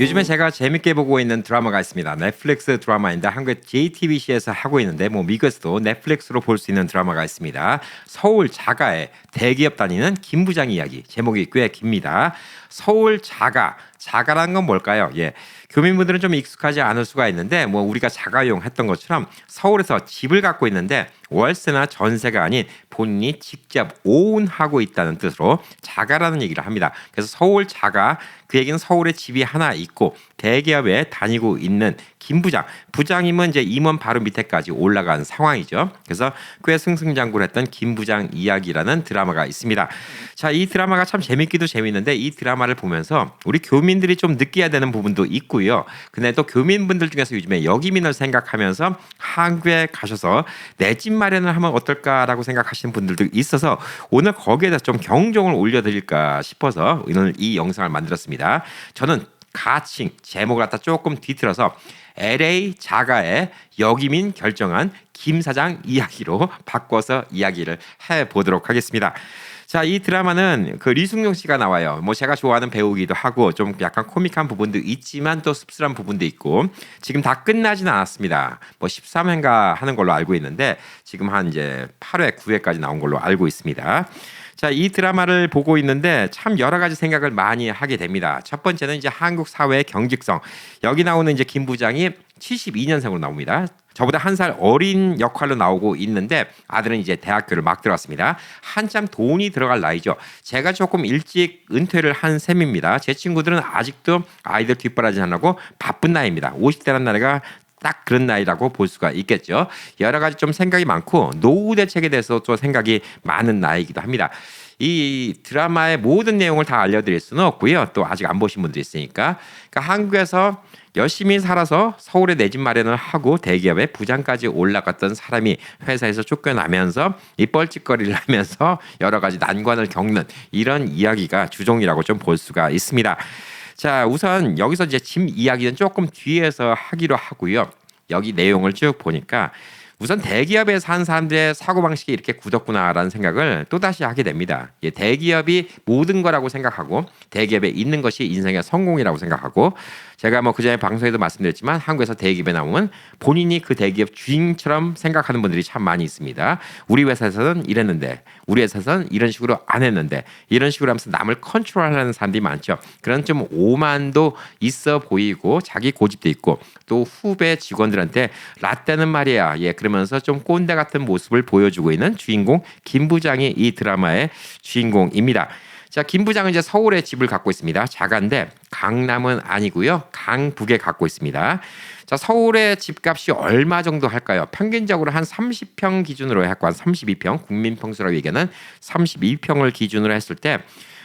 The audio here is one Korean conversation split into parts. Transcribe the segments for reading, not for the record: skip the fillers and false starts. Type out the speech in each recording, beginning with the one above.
요즘에 제가 재밌게 보고 있는 드라마가 있습니다. 넷플릭스 드라마인데 한국 JTBC에서 하고 있는데 미국에서도 넷플릭스로 볼 수 있는 드라마가 있습니다. 서울 자가의 대기업 다니는 김 부장 이야기. 제목이 꽤 깁니다. 서울 자가. 자가라는 건 뭘까요? 예. 교민분들은 좀 익숙하지 않을 수가 있는데 우리가 자가용 했던 것처럼 서울에서 집을 갖고 있는데 월세나 전세가 아닌 본인이 직접 오운하고 있다는 뜻으로 자가라는 얘기를 합니다. 그래서 서울 자가, 그 얘기는 서울에 집이 하나 있고 대기업에 다니고 있는 김 부장. 부장이면 이제 임원 바로 밑에까지 올라간 상황이죠. 그래서 꽤 승승장구했던 김 부장 이야기라는 드라마가 있습니다. 자, 이 드라마가 참 재밌기도 재밌는데 이 드라마를 보면서 우리 교민들이 좀 느껴야 되는 부분도 있고요. 근데 또 교민분들 중에서 요즘에 여기민을 생각하면서 한국에 가셔서 내 집 마련을 하면 어떨까라고 생각하시는 분들도 있어서 오늘 거기에 대해서 좀 경종을 올려드릴까 싶어서 오늘 이 영상을 만들었습니다. 저는 가칭 제목을 갖다 조금 뒤틀어서 LA 자가의 여기민 결정한 김 사장 이야기로 바꿔서 이야기를 해보도록 하겠습니다. 자, 이 드라마는 그 리승용 씨가 나와요. 제가 좋아하는 배우기도 하고 좀 약간 코믹한 부분도 있지만 또 씁쓸한 부분도 있고 지금 다 끝나지는 않았습니다. 13회인가 하는 걸로 알고 있는데 지금 한 이제 8회, 9회까지 나온 걸로 알고 있습니다. 자, 이 드라마를 보고 있는데 참 여러 가지 생각을 많이 하게 됩니다. 첫 번째는 이제 한국 사회의 경직성. 여기 나오는 이제 김 부장이 72년생으로 나옵니다. 저보다 한 살 어린 역할로 나오고 있는데 아들은 이제 대학교를 막 들어갔습니다. 한참 돈이 들어갈 나이죠. 제가 조금 일찍 은퇴를 한 셈입니다. 제 친구들은 아직도 아이들 뒷바라지 하려고 바쁜 나이입니다. 50대란 나이가 딱 그런 나이라고 볼 수가 있겠죠. 여러 가지 좀 생각이 많고 노후 대책에 대해서 또 생각이 많은 나이이기도 합니다. 이 드라마의 모든 내용을 다 알려드릴 수는 없고요. 또 아직 안 보신 분들이 있으니까. 그러니까 한국에서 열심히 살아서 서울에 내 집 마련을 하고 대기업의 부장까지 올라갔던 사람이 회사에서 쫓겨나면서 이 뻘짓거리를 하면서 여러 가지 난관을 겪는 이런 이야기가 주종이라고 좀 볼 수가 있습니다. 자, 우선 여기서 이제 집 이야기는 조금 뒤에서 하기로 하고요. 여기 내용을 쭉 보니까 우선 대기업에 산 사람들의 사고방식이 이렇게 굳었구나라는 생각을 또다시 하게 됩니다. 예, 대기업이 모든 거라고 생각하고 대기업에 있는 것이 인생의 성공이라고 생각하고 제가 그전에 방송에도 말씀드렸지만 한국에서 대기업에 나오면 본인이 그 대기업 주인처럼 생각하는 분들이 참 많이 있습니다. 우리 회사에서는 이랬는데 우리 회사에서는 이런 식으로 안 했는데 이런 식으로 하면서 남을 컨트롤하는 사람들이 많죠. 그런 좀 오만도 있어 보이고 자기 고집도 있고 또 후배 직원들한테 라떼는 말이야. 예, 그러면서 좀 꼰대 같은 모습을 보여주고 있는 주인공 김 부장이 이 드라마의 주인공입니다. 자, 김 부장은 이제 서울에 집을 갖고 있습니다. 자가인데 강남은 아니고요. 강북에 갖고 있습니다. 자, 서울의 집값이 얼마 정도 할까요? 평균적으로 한 30평 기준으로 해갖고 한 32평, 국민평수라고 얘기하는 32평을 기준으로 했을 때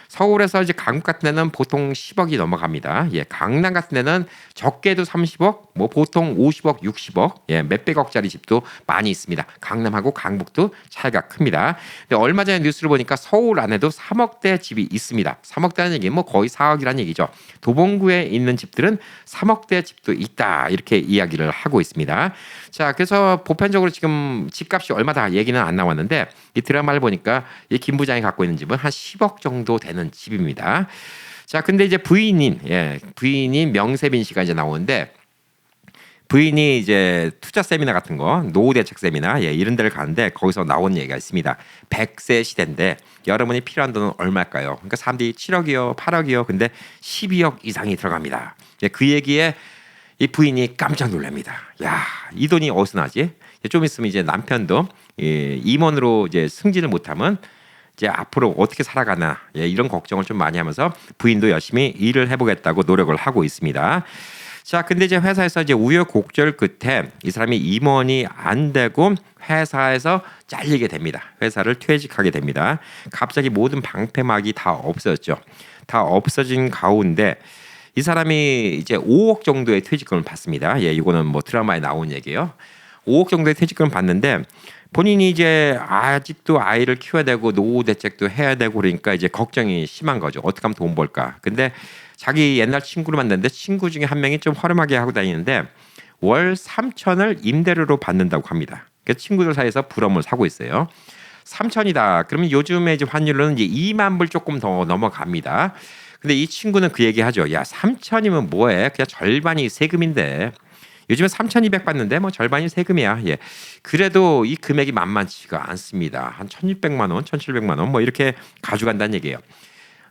서울에서 이제 강북 같은 데는 보통 10억이 넘어갑니다. 예, 강남 같은 데는 적게도 30억, 보통 50억, 60억, 예, 몇백억짜리 집도 많이 있습니다. 강남하고 강북도 차이가 큽니다. 근데 얼마 전에 뉴스를 보니까 서울 안에도 3억대 집이 있습니다. 3억대라는 얘기는 거의 4억이라는 얘기죠. 도봉구에 있는 집들은 3억대 집도 있다 이렇게 이야기를 하고 있습니다. 자, 그래서 보편적으로 지금 집값이 얼마다 얘기는 안 나왔는데 이 드라마를 보니까 이 김 부장이 갖고 있는 집은 한 10억 정도 되는 집입니다. 자, 근데 이제 부인인 명세빈 씨가 이제 나오는데 부인이 이제 투자 세미나 같은 거, 노후 대책 세미나 이런 데를 가는데 거기서 나온 얘기가 있습니다. 100세 시대인데 여러분이 필요한 돈은 얼마일까요? 그러니까 사람들이 7억이요, 8억이요. 근데 12억 이상이 들어갑니다. 그 얘기에 이 부인이 깜짝 놀랍니다. 야, 이 돈이 어디서 나지? 좀 있으면 이제 남편도 임원으로 이제 승진을 못하면 이제 앞으로 어떻게 살아가나 이런 걱정을 좀 많이 하면서 부인도 열심히 일을 해보겠다고 노력을 하고 있습니다. 자, 근데 이제 회사에서 이제 우여곡절 끝에 이 사람이 임원이 안 되고 회사에서 잘리게 됩니다. 회사를 퇴직하게 됩니다. 갑자기 모든 방패막이 다 없어졌죠. 다 없어진 가운데 이 사람이 이제 5억 정도의 퇴직금을 받습니다. 예, 이거는 드라마에 나온 얘기예요. 5억 정도의 퇴직금을 받는데 본인이 이제 아직도 아이를 키워야 되고 노후 대책도 해야 되고 그러니까 이제 걱정이 심한 거죠. 어떻게 하면 돈 벌까? 근데 자기 옛날 친구를 만났는데 친구 중에 한 명이 좀 허름하게 하고 다니는데 월 3천을 임대료로 받는다고 합니다. 그 친구들 사이에서 부럼을 사고 있어요. 3천이다. 그러면 요즘에 이제 환율로는 이제 2만 불 조금 더 넘어갑니다. 근데 이 친구는 그 얘기하죠. 야, 3천이면 뭐해? 그냥 절반이 세금인데. 요즘에 3,200 받는데 뭐 절반이 세금이야. 예. 그래도 이 금액이 만만치가 않습니다. 한 1,600만 원, 1,700만 원 뭐 이렇게 가져간다는 얘기예요.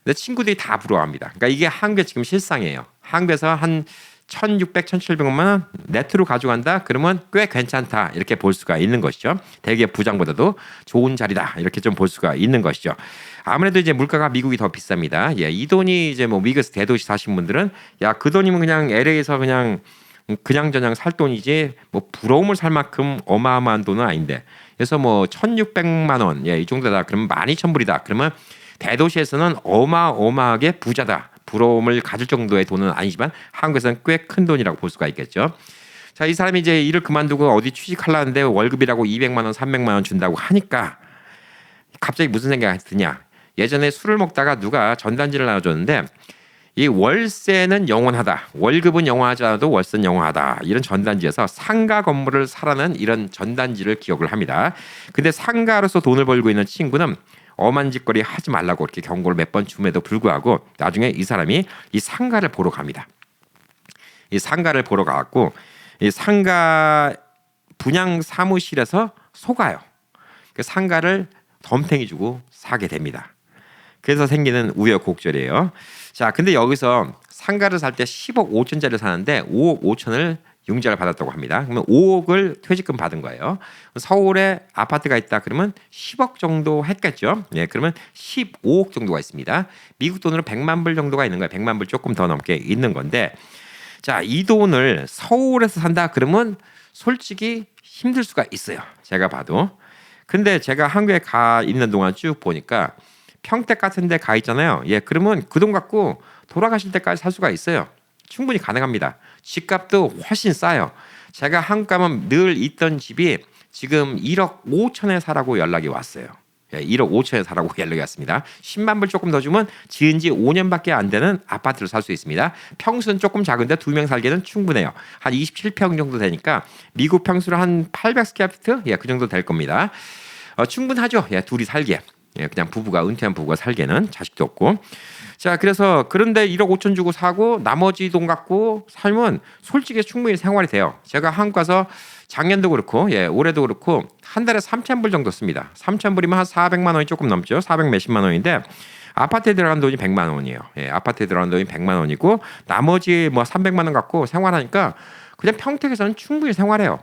근데 친구들이 다 부러워합니다. 그러니까 이게 한국의 지금 실상이에요. 한국에서 한 1,600, 1,700만 원 네트로 가져간다. 그러면 꽤 괜찮다. 이렇게 볼 수가 있는 것이죠. 대기업 부장보다도 좋은 자리다. 이렇게 좀 볼 수가 있는 것이죠. 아무래도 이제 물가가 미국이 더 비쌉니다. 예, 이 돈이 이제 뭐 미국에서 대도시 사신 분들은 야, 그 돈이면 그냥 LA에서 그냥저냥 살 돈이지 뭐 부러움을 살 만큼 어마어마한 돈은 아닌데. 그래서 뭐 1,600만 원, 예, 이 정도다. 그러면 12,000불이다. 그러면 대도시에서는 어마어마하게 부자다. 부러움을 가질 정도의 돈은 아니지만 한국에서는 꽤 큰 돈이라고 볼 수가 있겠죠. 자, 이 사람이 이제 일을 그만두고 어디 취직하려는데 월급이라고 200만 원, 300만 원 준다고 하니까 갑자기 무슨 생각이 드냐. 예전에 술을 먹다가 누가 전단지를 나눠줬는데 이 월세는 영원하다. 월급은 영원하지 않아도 월세는 영원하다. 이런 전단지에서 상가 건물을 사라는 이런 전단지를 기억을 합니다. 근데 상가로서 돈을 벌고 있는 친구는 엄한 짓거리 하지 말라고 이렇게 경고를 몇 번 줌에도 불구하고 나중에 이 사람이 이 상가를 보러 갑니다. 이 상가를 보러 가갖고 이 상가 분양 사무실에서 속아요. 그 상가를 덤탱이 주고 사게 됩니다. 그래서 생기는 우여곡절이에요. 자, 근데 여기서 상가를 살 때 10억 5천짜리를 사는데 5억 5천을 융자를 받았다고 합니다. 그러면 5억을 퇴직금 받은 거예요. 서울에 아파트가 있다 그러면 10억 정도 했겠죠. 예, 그러면 15억 정도가 있습니다. 미국 돈으로 100만 불 정도가 있는 거예요. 100만 불 조금 더 넘게 있는 건데, 자, 이 돈을 서울에서 산다 그러면 솔직히 힘들 수가 있어요. 제가 봐도. 근데 제가 한국에 가 있는 동안 쭉 보니까 평택 같은 데 가 있잖아요. 예, 그러면 그 돈 갖고 돌아가실 때까지 살 수가 있어요. 충분히 가능합니다. 집값도 훨씬 싸요. 제가 한국 가면 늘 있던 집이 지금 1억 5천에 사라고 연락이 왔어요. 예, 1억 5천에 사라고 연락이 왔습니다. 10만 불 조금 더 주면 지은 지 5년밖에 안 되는 아파트를 살 수 있습니다. 평수는 조금 작은데 2명 살기에는 충분해요. 한 27평 정도 되니까 미국 평수로 한 800스퀘어피트? 예, 그 정도 될 겁니다. 충분하죠. 예, 둘이 살기에. 예, 그냥 은퇴한 부부가 살기에는 자식도 없고. 자, 그래서 그런데 1억 5천 주고 사고 나머지 돈 갖고 살면 솔직히 충분히 생활이 돼요. 제가 한국 가서 작년도 그렇고, 예, 올해도 그렇고 한 달에 3,000불 정도 씁니다. 3,000불이면 한 400만 원이 조금 넘죠. 400 몇십만 원인데 아파트에 들어간 돈이 100만 원이에요. 예, 아파트에 들어간 돈이 100만 원이고 나머지 뭐 300만 원 갖고 생활하니까 그냥 평택에서는 충분히 생활해요.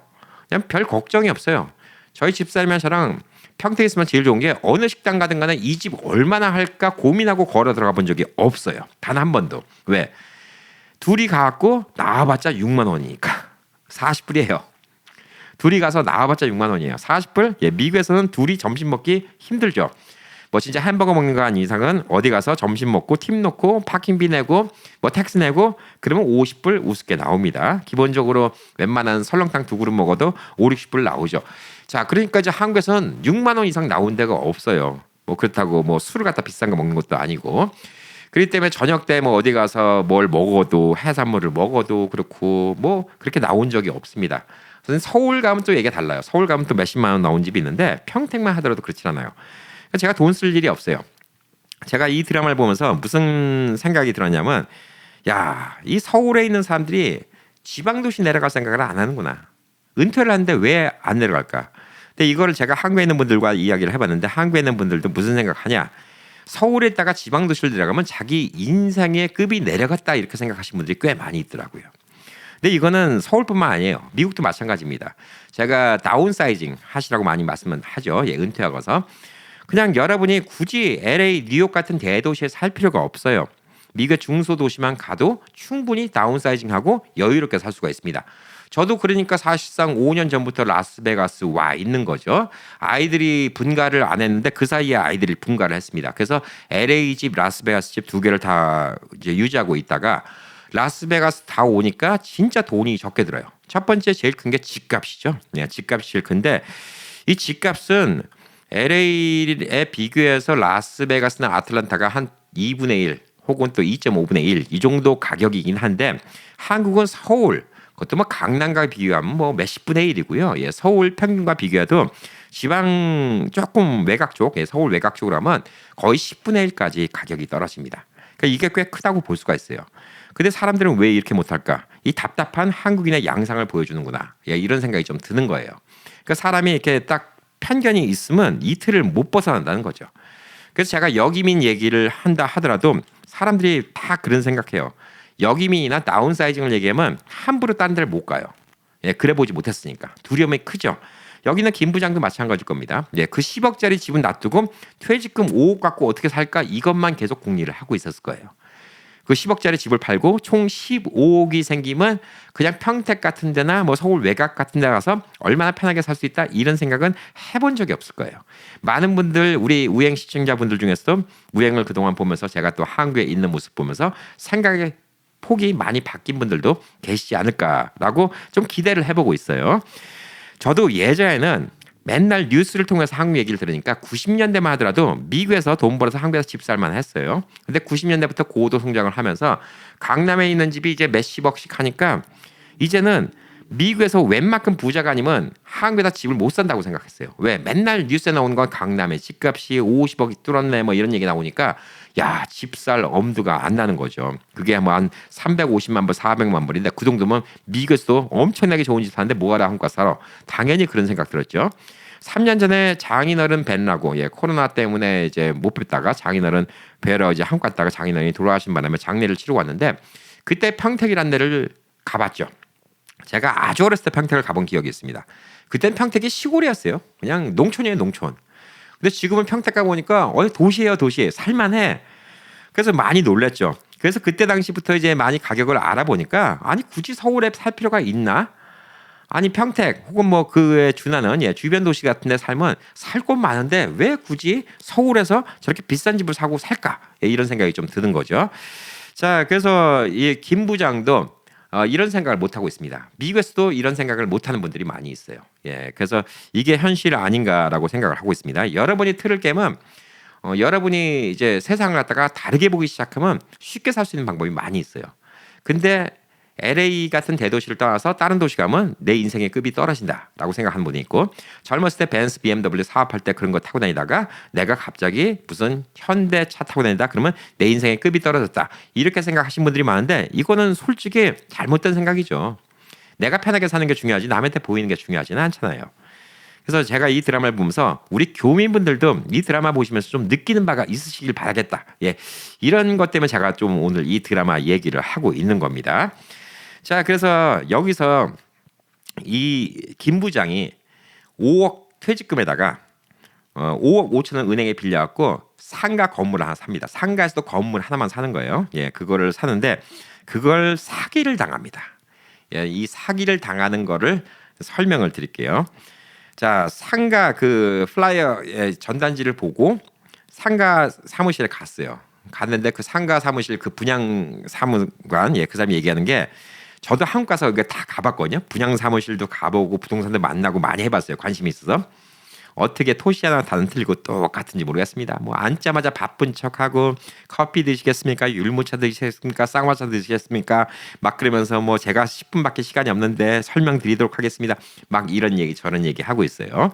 그냥 별 걱정이 없어요. 저희 집사람이랑 저랑 평택에 있으면 제일 좋은 게 어느 식당 가든 간에 이 집 얼마나 할까 고민하고 걸어 들어가 본 적이 없어요. 단 한 번도. 왜? 둘이 가갖고 나와봤자 6만 원이니까. 40불이에요. 둘이 가서 나와봤자 6만 원이에요. 40불? 예, 미국에서는 둘이 점심 먹기 힘들죠. 뭐 진짜 햄버거 먹는 거 아닌 이상은 어디 가서 점심 먹고 팀 놓고 파킹비 내고 뭐 텍스 내고 그러면 50불 우습게 나옵니다. 기본적으로 웬만한 설렁탕 두 그릇 먹어도 5, 60불 나오죠. 자, 그러니까 이제 한국에서는 6만 원 이상 나온 데가 없어요. 뭐 그렇다고 뭐 술을 갖다 비싼 거 먹는 것도 아니고. 그렇기 때문에 저녁 때 뭐 어디 가서 뭘 먹어도 해산물을 먹어도 그렇고 뭐 그렇게 나온 적이 없습니다. 서울 가면 또 얘기가 달라요. 서울 가면 또 몇십만 원 나온 집이 있는데 평택만 하더라도 그렇지 않아요. 제가 돈 쓸 일이 없어요. 제가 이 드라마를 보면서 무슨 생각이 들었냐면 야, 이 서울에 있는 사람들이 지방도시 내려갈 생각을 안 하는구나. 은퇴를 하는데 왜 안 내려갈까? 근데 이거를 제가 한국에 있는 분들과 이야기를 해봤는데 한국에 있는 분들도 무슨 생각하냐? 서울에 있다가 지방도시를 내려가면 자기 인생의 급이 내려갔다 이렇게 생각하시는 분들이 꽤 많이 있더라고요. 근데 이거는 서울뿐만 아니에요. 미국도 마찬가지입니다. 제가 다운사이징 하시라고 많이 말씀은 하죠. 예, 은퇴하고서. 그냥 여러분이 굳이 LA, 뉴욕 같은 대도시에 살 필요가 없어요. 미국의 중소도시만 가도 충분히 다운사이징하고 여유롭게 살 수가 있습니다. 저도 그러니까 사실상 5년 전부터 라스베가스 와 있는 거죠. 아이들이 분가를 안 했는데 그 사이에 아이들이 분가를 했습니다. 그래서 LA 집, 라스베가스 집 두 개를 다 이제 유지하고 있다가 라스베가스 다 오니까 진짜 돈이 적게 들어요. 첫 번째 제일 큰 게 집값이죠. 네, 집값이 제일 큰데 이 집값은 LA에 비교해서 라스베가스나 아틀란타가 한 2분의 1 혹은 또 2.5분의 1 이 정도 가격이긴 한데 한국은 서울 그것도 뭐 강남과 비교하면 뭐 몇십 분의 1이고요. 예, 서울 평균과 비교해도 지방 조금 외곽 쪽, 예, 서울 외곽 쪽으로 하면 거의 10분의 1까지 가격이 떨어집니다. 그러니까 이게 꽤 크다고 볼 수가 있어요. 근데 사람들은 왜 이렇게 못할까? 이 답답한 한국인의 양상을 보여주는구나. 예, 이런 생각이 좀 드는 거예요. 그러니까 사람이 이렇게 딱 편견이 있으면 이틀을 못 벗어난다는 거죠. 그래서 제가 역이민 얘기를 한다 하더라도 사람들이 다 그런 생각해요. 역이민이나 다운사이징을 얘기하면 함부로 딴 데를 못 가요. 예, 그래 보지 못했으니까. 두려움이 크죠. 여기는 김 부장도 마찬가지일 겁니다. 예, 그 10억짜리 집은 놔두고 퇴직금 5억 갖고 어떻게 살까 이것만 계속 궁리를 하고 있었을 거예요. 그 10억짜리 집을 팔고 총 15억이 생기면 그냥 평택 같은 데나 뭐 서울 외곽 같은 데 가서 얼마나 편하게 살 수 있다 이런 생각은 해본 적이 없을 거예요. 많은 분들 우리 우행 시청자분들 중에서도 우행을 그동안 보면서 제가 또 한국에 있는 모습 보면서 생각의 폭이 많이 바뀐 분들도 계시지 않을까라고 좀 기대를 해보고 있어요. 저도 예전에는 맨날 뉴스를 통해서 한국 얘기를 들으니까 90년대만 하더라도 미국에서 돈 벌어서 한국에서 집 살만 했어요. 근데 90년대부터 고도 성장을 하면서 강남에 있는 집이 이제 몇십억씩 하니까 이제는 미국에서 웬만큼 부자가 아니면 한국에다 집을 못 산다고 생각했어요. 왜? 맨날 뉴스에 나오는 건 강남에 집값이 50억이 뚫었네 뭐 이런 얘기 나오니까 야, 집 살 엄두가 안 나는 거죠. 그게 뭐 한 350만 불, 400만 불인데 그 정도면 미국에서도 엄청나게 좋은 집 사는데 뭐하러 한국가 살아? 당연히 그런 생각 들었죠. 3년 전에 장인어른 뵈라고 코로나 때문에 이제 못 뵙다가 장인어른 뵈러 이제 한국 갔다가 장인어른이 돌아가신 바람에 장례를 치르고 왔는데 그때 평택이라는 데를 가봤죠. 제가 아주 어렸을 때 평택을 가본 기억이 있습니다. 그땐 평택이 시골이었어요. 그냥 농촌이에요, 농촌. 근데 지금은 평택 가보니까 도시예요, 도시. 살만해. 그래서 많이 놀랬죠. 그래서 그때 당시부터 이제 많이 가격을 알아보니까 아니 굳이 서울에 살 필요가 있나? 아니 평택 혹은 뭐 그에 준하는 주변 도시 같은 데 살면 살 곳 많은데 왜 굳이 서울에서 저렇게 비싼 집을 사고 살까? 이런 생각이 좀 드는 거죠. 자, 그래서 이 김 부장도 이런 생각을 못 하고 있습니다. 미국에서도 이런 생각을 못 하는 분들이 많이 있어요. 예, 그래서 이게 현실 아닌가라고 생각을 하고 있습니다. 여러분이 틀을 깨면 여러분이 이제 세상을 갖다가 다르게 보기 시작하면 쉽게 살 수 있는 방법이 많이 있어요. 근데 LA 같은 대도시를 떠나서 다른 도시 가면 내 인생의 급이 떨어진다라고 생각하는 분이 있고 젊었을 때 벤츠, BMW 사업할 때 그런 거 타고 다니다가 내가 갑자기 무슨 현대 차 타고 다니다 그러면 내 인생의 급이 떨어졌다. 이렇게 생각하시는 분들이 많은데 이거는 솔직히 잘못된 생각이죠. 내가 편하게 사는 게 중요하지 남한테 보이는 게 중요하지는 않잖아요. 그래서 제가 이 드라마를 보면서 우리 교민분들도 이 드라마 보시면서 좀 느끼는 바가 있으시길 바라겠다. 예, 이런 것 때문에 제가 좀 오늘 이 드라마 얘기를 하고 있는 겁니다. 자, 그래서 여기서 이 김 부장이 5억 퇴직금에다가 5억 5천을 은행에 빌려갖고 상가 건물을 하나 삽니다. 상가에서도 건물 하나만 사는 거예요. 예, 그거를 사는데 그걸 사기를 당합니다. 예, 이 사기를 당하는 거를 설명을 드릴게요. 자, 상가 그 플라이어 전단지를 보고 상가 사무실에 갔어요. 갔는데 그 상가 사무실 그 분양 사무관 그 사람이 얘기하는 게 저도 한국 가서 이거 다 가봤거든요. 분양 사무실도 가보고 부동산도 만나고 많이 해봤어요. 관심이 있어서. 어떻게 토시 하나 다른 틀리고 똑같은지 모르겠습니다. 뭐 앉자마자 바쁜 척하고 커피 드시겠습니까? 율무차 드시겠습니까? 쌍화차 드시겠습니까? 막 그러면서 뭐 제가 10분밖에 시간이 없는데 설명드리도록 하겠습니다. 막 이런 얘기 저런 얘기 하고 있어요.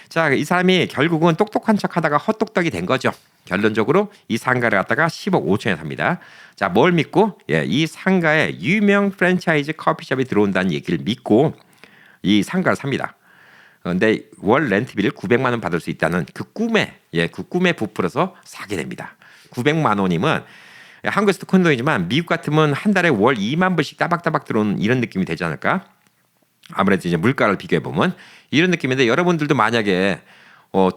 자, 이 사람이 결국은 똑똑한 척하다가 헛똑똑이 된 거죠. 결론적으로 이 상가를 갖다가 10억 5천에 삽니다. 자, 뭘 믿고? 이 상가에 유명 프랜차이즈 커피숍이 들어온다는 얘기를 믿고 이 상가를 삽니다. 그런데 월 렌트비를 900만 원 받을 수 있다는 그 꿈에 부풀어서 사게 됩니다. 900만 원이면 한국에서도 큰 돈이지만 미국 같으면 한 달에 월 2만 불씩 따박따박 들어오는 이런 느낌이 되지 않을까? 아무래도 이제 물가를 비교해 보면 이런 느낌인데 여러분들도 만약에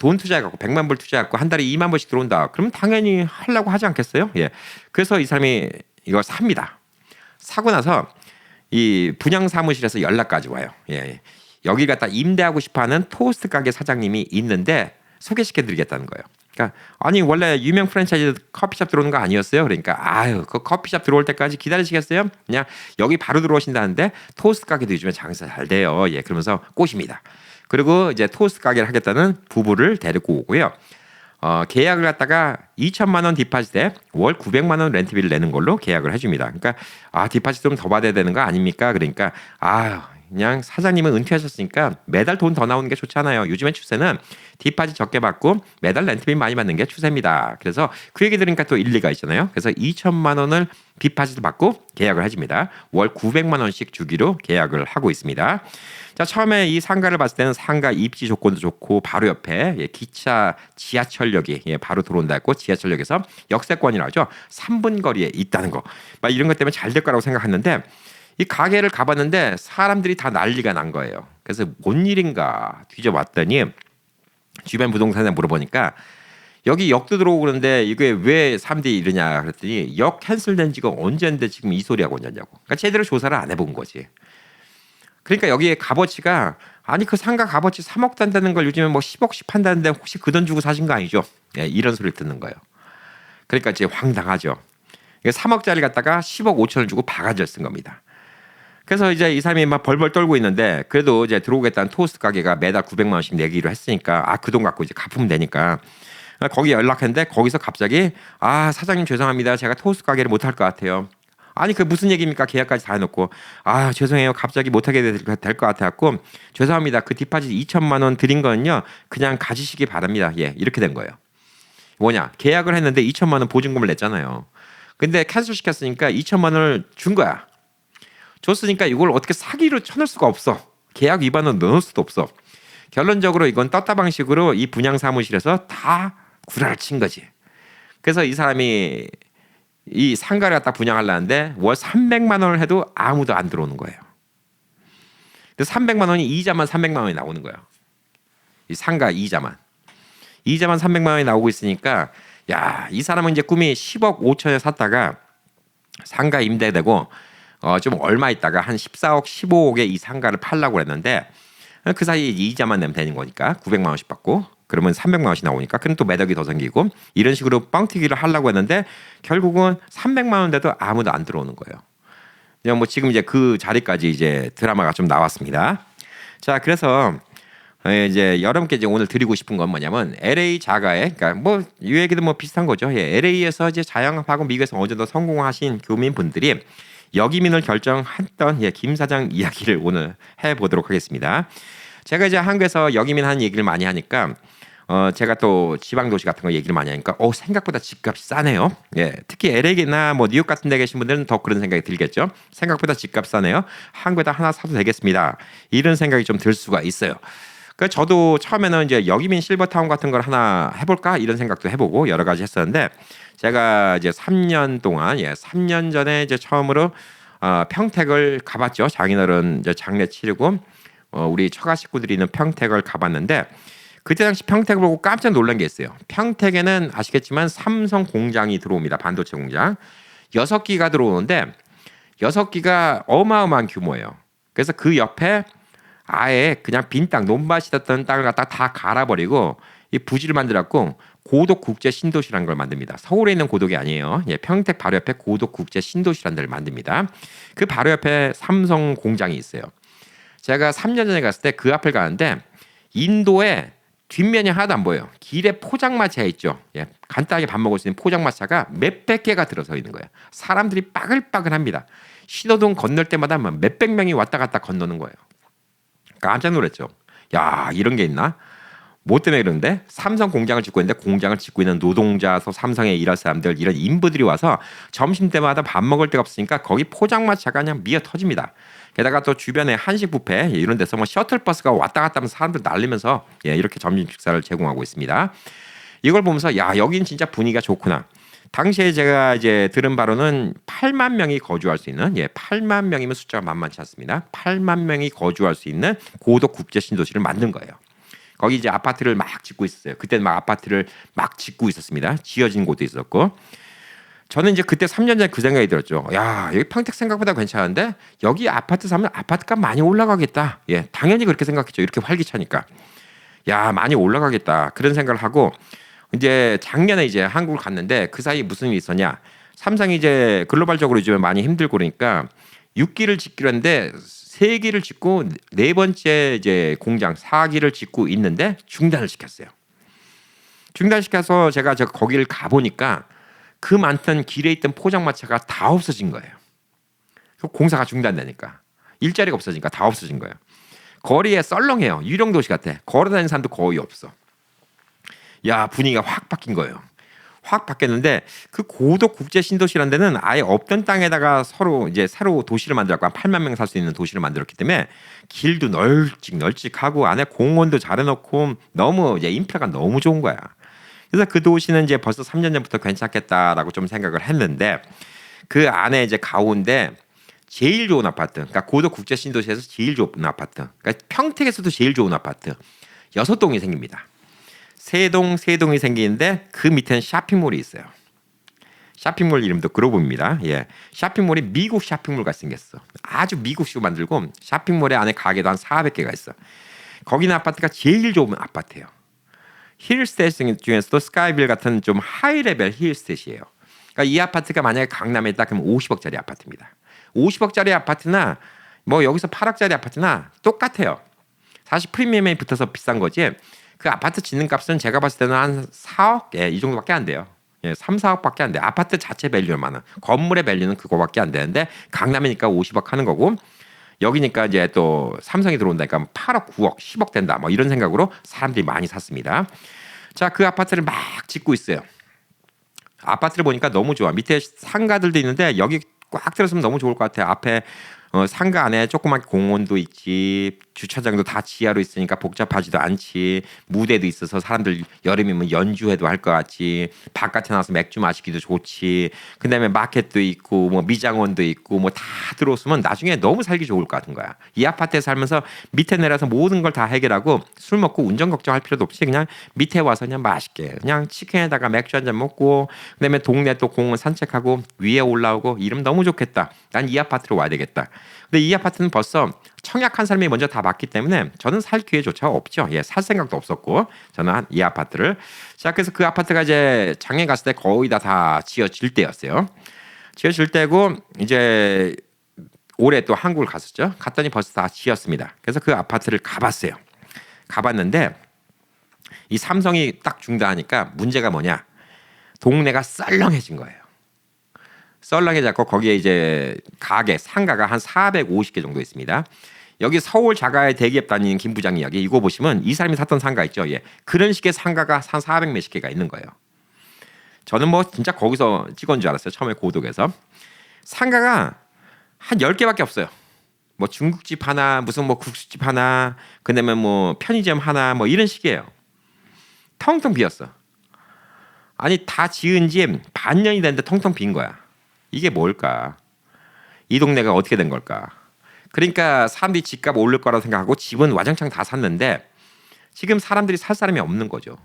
돈 투자해갖고 100만 불 투자해갖고 한 달에 2만 불씩 들어온다. 그러면 당연히 하려고 하지 않겠어요? 예. 그래서 이 사람이 이걸 삽니다. 사고 나서 이 분양 사무실에서 연락까지 와요. 예. 여기 갖다 임대하고 싶어하는 토스트 가게 사장님이 있는데 소개시켜드리겠다는 거예요. 그러니까 아니 원래 유명 프랜차이즈 커피숍 들어오는 거 아니었어요? 그러니까 그 커피숍 들어올 때까지 기다리시겠어요? 그냥 여기 바로 들어오신다는데 토스트 가게도 요즘에 장사 잘 돼요. 예, 그러면서 꼬십니다. 그리고 이제 토스트 가게를 하겠다는 부부를 데리고 오고요. 계약을 갖다가 2천만 원 디파짓에 월 900만 원 렌트비를 내는 걸로 계약을 해줍니다. 그러니까 디파짓 좀 더 받아야 되는 거 아닙니까? 그러니까 그냥 사장님은 은퇴하셨으니까 매달 돈 더 나오는 게 좋잖아요. 요즘엔 추세는 디파짓 적게 받고 매달 렌트비 많이 받는 게 추세입니다. 그래서 그 얘기 들으니까 또 일리가 있잖아요. 그래서 2천만 원을 디파짓을 받고 계약을 해줍니다. 월 900만 원씩 주기로 계약을 하고 있습니다. 자, 처음에 이 상가를 봤을 때는 상가 입지 조건도 좋고 바로 옆에 기차 지하철역이 바로 들어온다 했고 지하철역에서 역세권이라고 하죠. 3분 거리에 있다는 거. 막 이런 것 때문에 잘 될 거라고 생각했는데 이 가게를 가봤는데 사람들이 다 난리가 난 거예요. 그래서 뭔 일인가 뒤져봤더니 주변 부동산에 물어보니까 여기 역도 들어오고 그러는데 이게 왜 사람들이 이러냐 그랬더니 역 캔슬된 지가 언제인데 지금 이 소리 하고 있냐고. 그러니까 제대로 조사를 안 해본 거지. 그러니까 여기에 값어치가 아니 그 상가 값어치 3억 단다는 걸 요즘에 뭐 10억씩 판다는데 혹시 그 돈 주고 사신 거 아니죠? 예, 이런 소리를 듣는 거예요. 그러니까 이제 황당하죠. 3억짜리 갖다가 10억 5천을 주고 바가지를 쓴 겁니다. 그래서 이제 이 사람이 막 벌벌 떨고 있는데 그래도 이제 들어오겠다는 토스트 가게가 매달 900만 원씩 내기로 했으니까 아, 그 돈 갖고 이제 갚으면 되니까 거기 연락했는데 거기서 갑자기 아, 사장님 죄송합니다. 제가 토스트 가게를 못 할 것 같아요. 아니 그 무슨 얘기입니까? 계약까지 다 해놓고 아 죄송해요 갑자기 못하게 될 것 같아갖고 죄송합니다. 그 디파짓 2천만 원 드린 거는요 그냥 가지시기 바랍니다. 예 이렇게 된 거예요. 뭐냐 계약을 했는데 2천만 원 보증금을 냈잖아요. 근데 캔슬 시켰으니까 2천만 원을 준 거야. 줬으니까 이걸 어떻게 사기로 쳐낼 수가 없어. 계약 위반은 넣을 수도 없어. 결론적으로 이건 떴다 방식으로 이 분양 사무실에서 다 구라를 친 거지. 그래서 이 사람이 이 상가를 갖다 분양하려는데 월 300만 원을 해도 아무도 안 들어오는 거예요. 근데 300만 원이 이자만 300만 원이 나오는 거예요. 이 상가 이자만 300만 원이 나오고 있으니까 야, 이 사람은 이제 꿈이 10억 5천에 샀다가 상가 임대되고 좀 얼마 있다가 한 14억 15억에 이 상가를 팔려고 했는데 그 사이에 이자만 내면 되는 거니까 900만 원씩 받고 그러면 300만 원씩 나오니까 그럼 또 매덕이 더 생기고 이런 식으로 뻥튀기를 하려고 했는데 결국은 300만 원 돼도 아무도 안 들어오는 거예요. 뭐 지금 이제 그 자리까지 이제 드라마가 좀 나왔습니다. 자, 그래서 이제 여러분께 이제 오늘 드리고 싶은 건 뭐냐면 LA 자가의 그러니까 뭐 이 얘기도 뭐 비슷한 거죠. 예, LA에서 이제 자영업하고 미국에서 어느 정도 성공하신 교민분들이 역이민을 결정했던 김 사장 이야기를 오늘 해보도록 하겠습니다. 제가 이제 한국에서 역이민 하는 얘기를 많이 하니까 제가 또 지방 도시 같은 거 얘기를 많이 하니까 생각보다 집값이 싸네요. 예, 특히 LA나 뭐 뉴욕 같은 데 계신 분들은 더 그런 생각이 들겠죠. 생각보다 집값 싸네요. 한국에다 하나 사도 되겠습니다. 이런 생각이 좀 들 수가 있어요. 그래서 저도 처음에는 이제 역이민 실버타운 같은 걸 하나 해볼까 이런 생각도 해보고 여러 가지 했었는데 제가 이제 3년 동안 3년 전에 이제 처음으로 평택을 가봤죠. 장인어른 이제 장례 치르고 우리 처가 식구들이 있는 평택을 가봤는데 그때 당시 평택을 보고 깜짝 놀란 게 있어요. 평택에는 아시겠지만 삼성 공장이 들어옵니다. 반도체 공장 6기가 들어오는데 6기가 어마어마한 규모예요. 그래서 그 옆에 아예 그냥 빈 땅, 논밭이었던 땅을 갖다 다 갈아버리고 이 부지를 만들었고 고덕 국제 신도시라는 걸 만듭니다. 서울에 있는 고덕이 아니에요. 평택 바로 옆에 고덕 국제 신도시라는 데를 만듭니다. 그 바로 옆에 삼성 공장이 있어요. 제가 3년 전에 갔을 때 그 앞을 가는데 인도에 뒷면이 하나도 안 보여요. 길에 포장마차 있죠. 간단하게 밥 먹을 수 있는 포장마차가 몇백 개가 들어서 있는 거예요. 사람들이 빠글빠글합니다. 신호등 건널 때마다 몇백 명이 왔다 갔다 건너는 거예요. 깜짝 놀랐죠. 야, 이런 게 있나? 뭐 때문에 그러는데 삼성 공장을 짓고 있는데 공장을 짓고 있는 노동자, 삼성에 일할 사람들 이런 인부들이 와서 점심 때마다 밥 먹을 데가 없으니까 거기 포장마차가 그냥 미어 터집니다. 게다가 또 주변에 한식 뷔페 이런 데서 뭐 셔틀버스가 왔다 갔다 하면서 사람들 날리면서 이렇게 점심 식사를 제공하고 있습니다. 이걸 보면서 야, 여긴 진짜 분위기가 좋구나. 당시에 제가 이제 들은 바로는 8만 명이 거주할 수 있는 8만 명이면 숫자가 만만치 않습니다. 8만 명이 거주할 수 있는 고덕 국제 신도시를 만든 거예요. 거기 이제 아파트를 막 짓고 있었어요. 그때는 막 아파트를 막 짓고 있었습니다. 지어진 곳도 있었고. 저는 이제 그때 3년 전에 그 생각이 들었죠. 야, 여기 평택 생각보다 괜찮은데 여기 아파트 사면 아파트값 많이 올라가겠다. 당연히 그렇게 생각했죠. 이렇게 활기차니까. 야, 많이 올라가겠다. 그런 생각을 하고 이제 작년에 이제 한국을 갔는데 그 사이 무슨 일이 있었냐. 삼성이 이제 글로벌적으로 요즘에 많이 힘들고 그러니까 6기를 짓기로 했는데 3기를 짓고 4번째 이제 공장 4기를 짓고 있는데 중단을 시켰어요. 중단시켜서 제가 거기를 가보니까 그 많던 길에 있던 포장마차가 다 없어진 거예요. 공사가 중단되니까. 일자리가 없어지니까 다 없어진 거예요. 거리에 썰렁해요. 유령 도시 같아. 걸어다니는 사람도 거의 없어. 야, 분위기가 확 바뀐 거예요. 확 바뀌었는데 그 고덕 국제 신도시라는 데는 아예 없던 땅에다가 서로 이제 새로 도시를 만들었고 한 8만 명 살 수 있는 도시를 만들었기 때문에 길도 널찍널찍하고 안에 공원도 잘 해놓고 너무 이제 인프라가 너무 좋은 거야. 그래서 그 도시는 이제 벌써 3년 전부터 괜찮겠다라고 좀 생각을 했는데 그 안에 이제 가운데 제일 좋은 아파트, 그러니까 고덕 국제 신도시에서 제일 좋은 아파트, 그러니까 평택에서도 제일 좋은 아파트 6동이 생깁니다. 세 동이 생기는데 그 밑에는 쇼핑몰이 있어요. 쇼핑몰 이름도 그로브입니다. 예, 쇼핑몰이 미국 쇼핑몰 같이 생겼어. 아주 미국식으로 만들고 쇼핑몰에 안에 가게도 한 400개가 있어. 거기는 아파트가 제일 좋은 아파트예요. 힐스테이트 중에서도 스카이빌 같은 좀 하이 레벨 힐스테이트예요. 그러니까 이 아파트가 만약에 강남에 있다 그러면 50억짜리 아파트입니다. 50억짜리 아파트나 뭐 여기서 8억짜리 아파트나 똑같아요. 사실 프리미엄에 붙어서 비싼 거지. 그 아파트 짓는 값은 제가 봤을 때는 한 4억 이 정도밖에 안 돼요. 3, 4억밖에 안 돼. 아파트 자체 밸류는 많아. 건물의 밸류는 그거밖에 안 되는데 강남이니까 50억 하는 거고 여기니까 이제 또 삼성이 들어온다니까 8억, 9억, 10억 된다. 뭐 이런 생각으로 사람들이 많이 샀습니다. 자, 그 아파트를 막 짓고 있어요. 아파트를 보니까 너무 좋아. 밑에 상가들도 있는데 여기 꽉 들었으면 너무 좋을 것 같아요. 앞에 상가 안에 조그맣게 공원도 있지, 주차장도 다 지하로 있으니까 복잡하지도 않지, 무대도 있어서 사람들 여름이면 연주회도 할 것 같지, 바깥에 나와서 맥주 마시기도 좋지, 그다음에 마켓도 있고 뭐 미장원도 있고 뭐 다 들어오면 나중에 너무 살기 좋을 것 같은 거야. 이 아파트에 살면서 밑에 내려서 모든 걸 다 해결하고 술 먹고 운전 걱정할 필요도 없이 그냥 밑에 와서 그냥 맛있게 그냥 치킨에다가 맥주 한 잔 먹고 그다음에 동네 또 공원 산책하고 위에 올라오고 이러면 너무 좋겠다. 난 이 아파트로 와야 되겠다. 근데 이 아파트는 벌써 청약한 사람이 먼저 다 받기 때문에 저는 살 기회조차 없죠. 예, 살 생각도 없었고 저는 이 아파트를 자 그래서 그 아파트가 이제 작년 갔을 때 거의 다 지어질 때였어요. 지어질 때고 이제 올해 또 한국을 갔었죠. 갔더니 벌써 다 지었습니다. 그래서 그 아파트를 가봤어요. 가봤는데 이 삼성이 딱 중단하니까 문제가 뭐냐? 동네가 썰렁해진 거예요. 썰렁해졌고 거기에 이제 가게 상가가 한 450개 정도 있습니다. 여기 서울 자가의 대기업 다니는 김 부장 이야기 이거 보시면 이 사람이 샀던 상가 있죠. 예. 그런 식의 상가가 한 400 몇십 개가 있는 거예요. 저는 뭐 진짜 거기서 찍은 줄 알았어요. 처음에 고독에서. 상가가 한 10개밖에 없어요. 뭐 중국집 하나, 무슨 뭐 국수집 하나, 그다음에 뭐 편의점 하나 뭐 이런 식이에요. 텅텅 비었어. 아니 다 지은 지 반년이 됐는데 텅텅 빈 거야. 이게 뭘까? 이 동네가 어떻게 된 걸까? 그러니까 사람들이 집값 오를 거라고 생각하고 집은 와장창 다 샀는데 지금 사람들이 살 사람이 없는 거죠.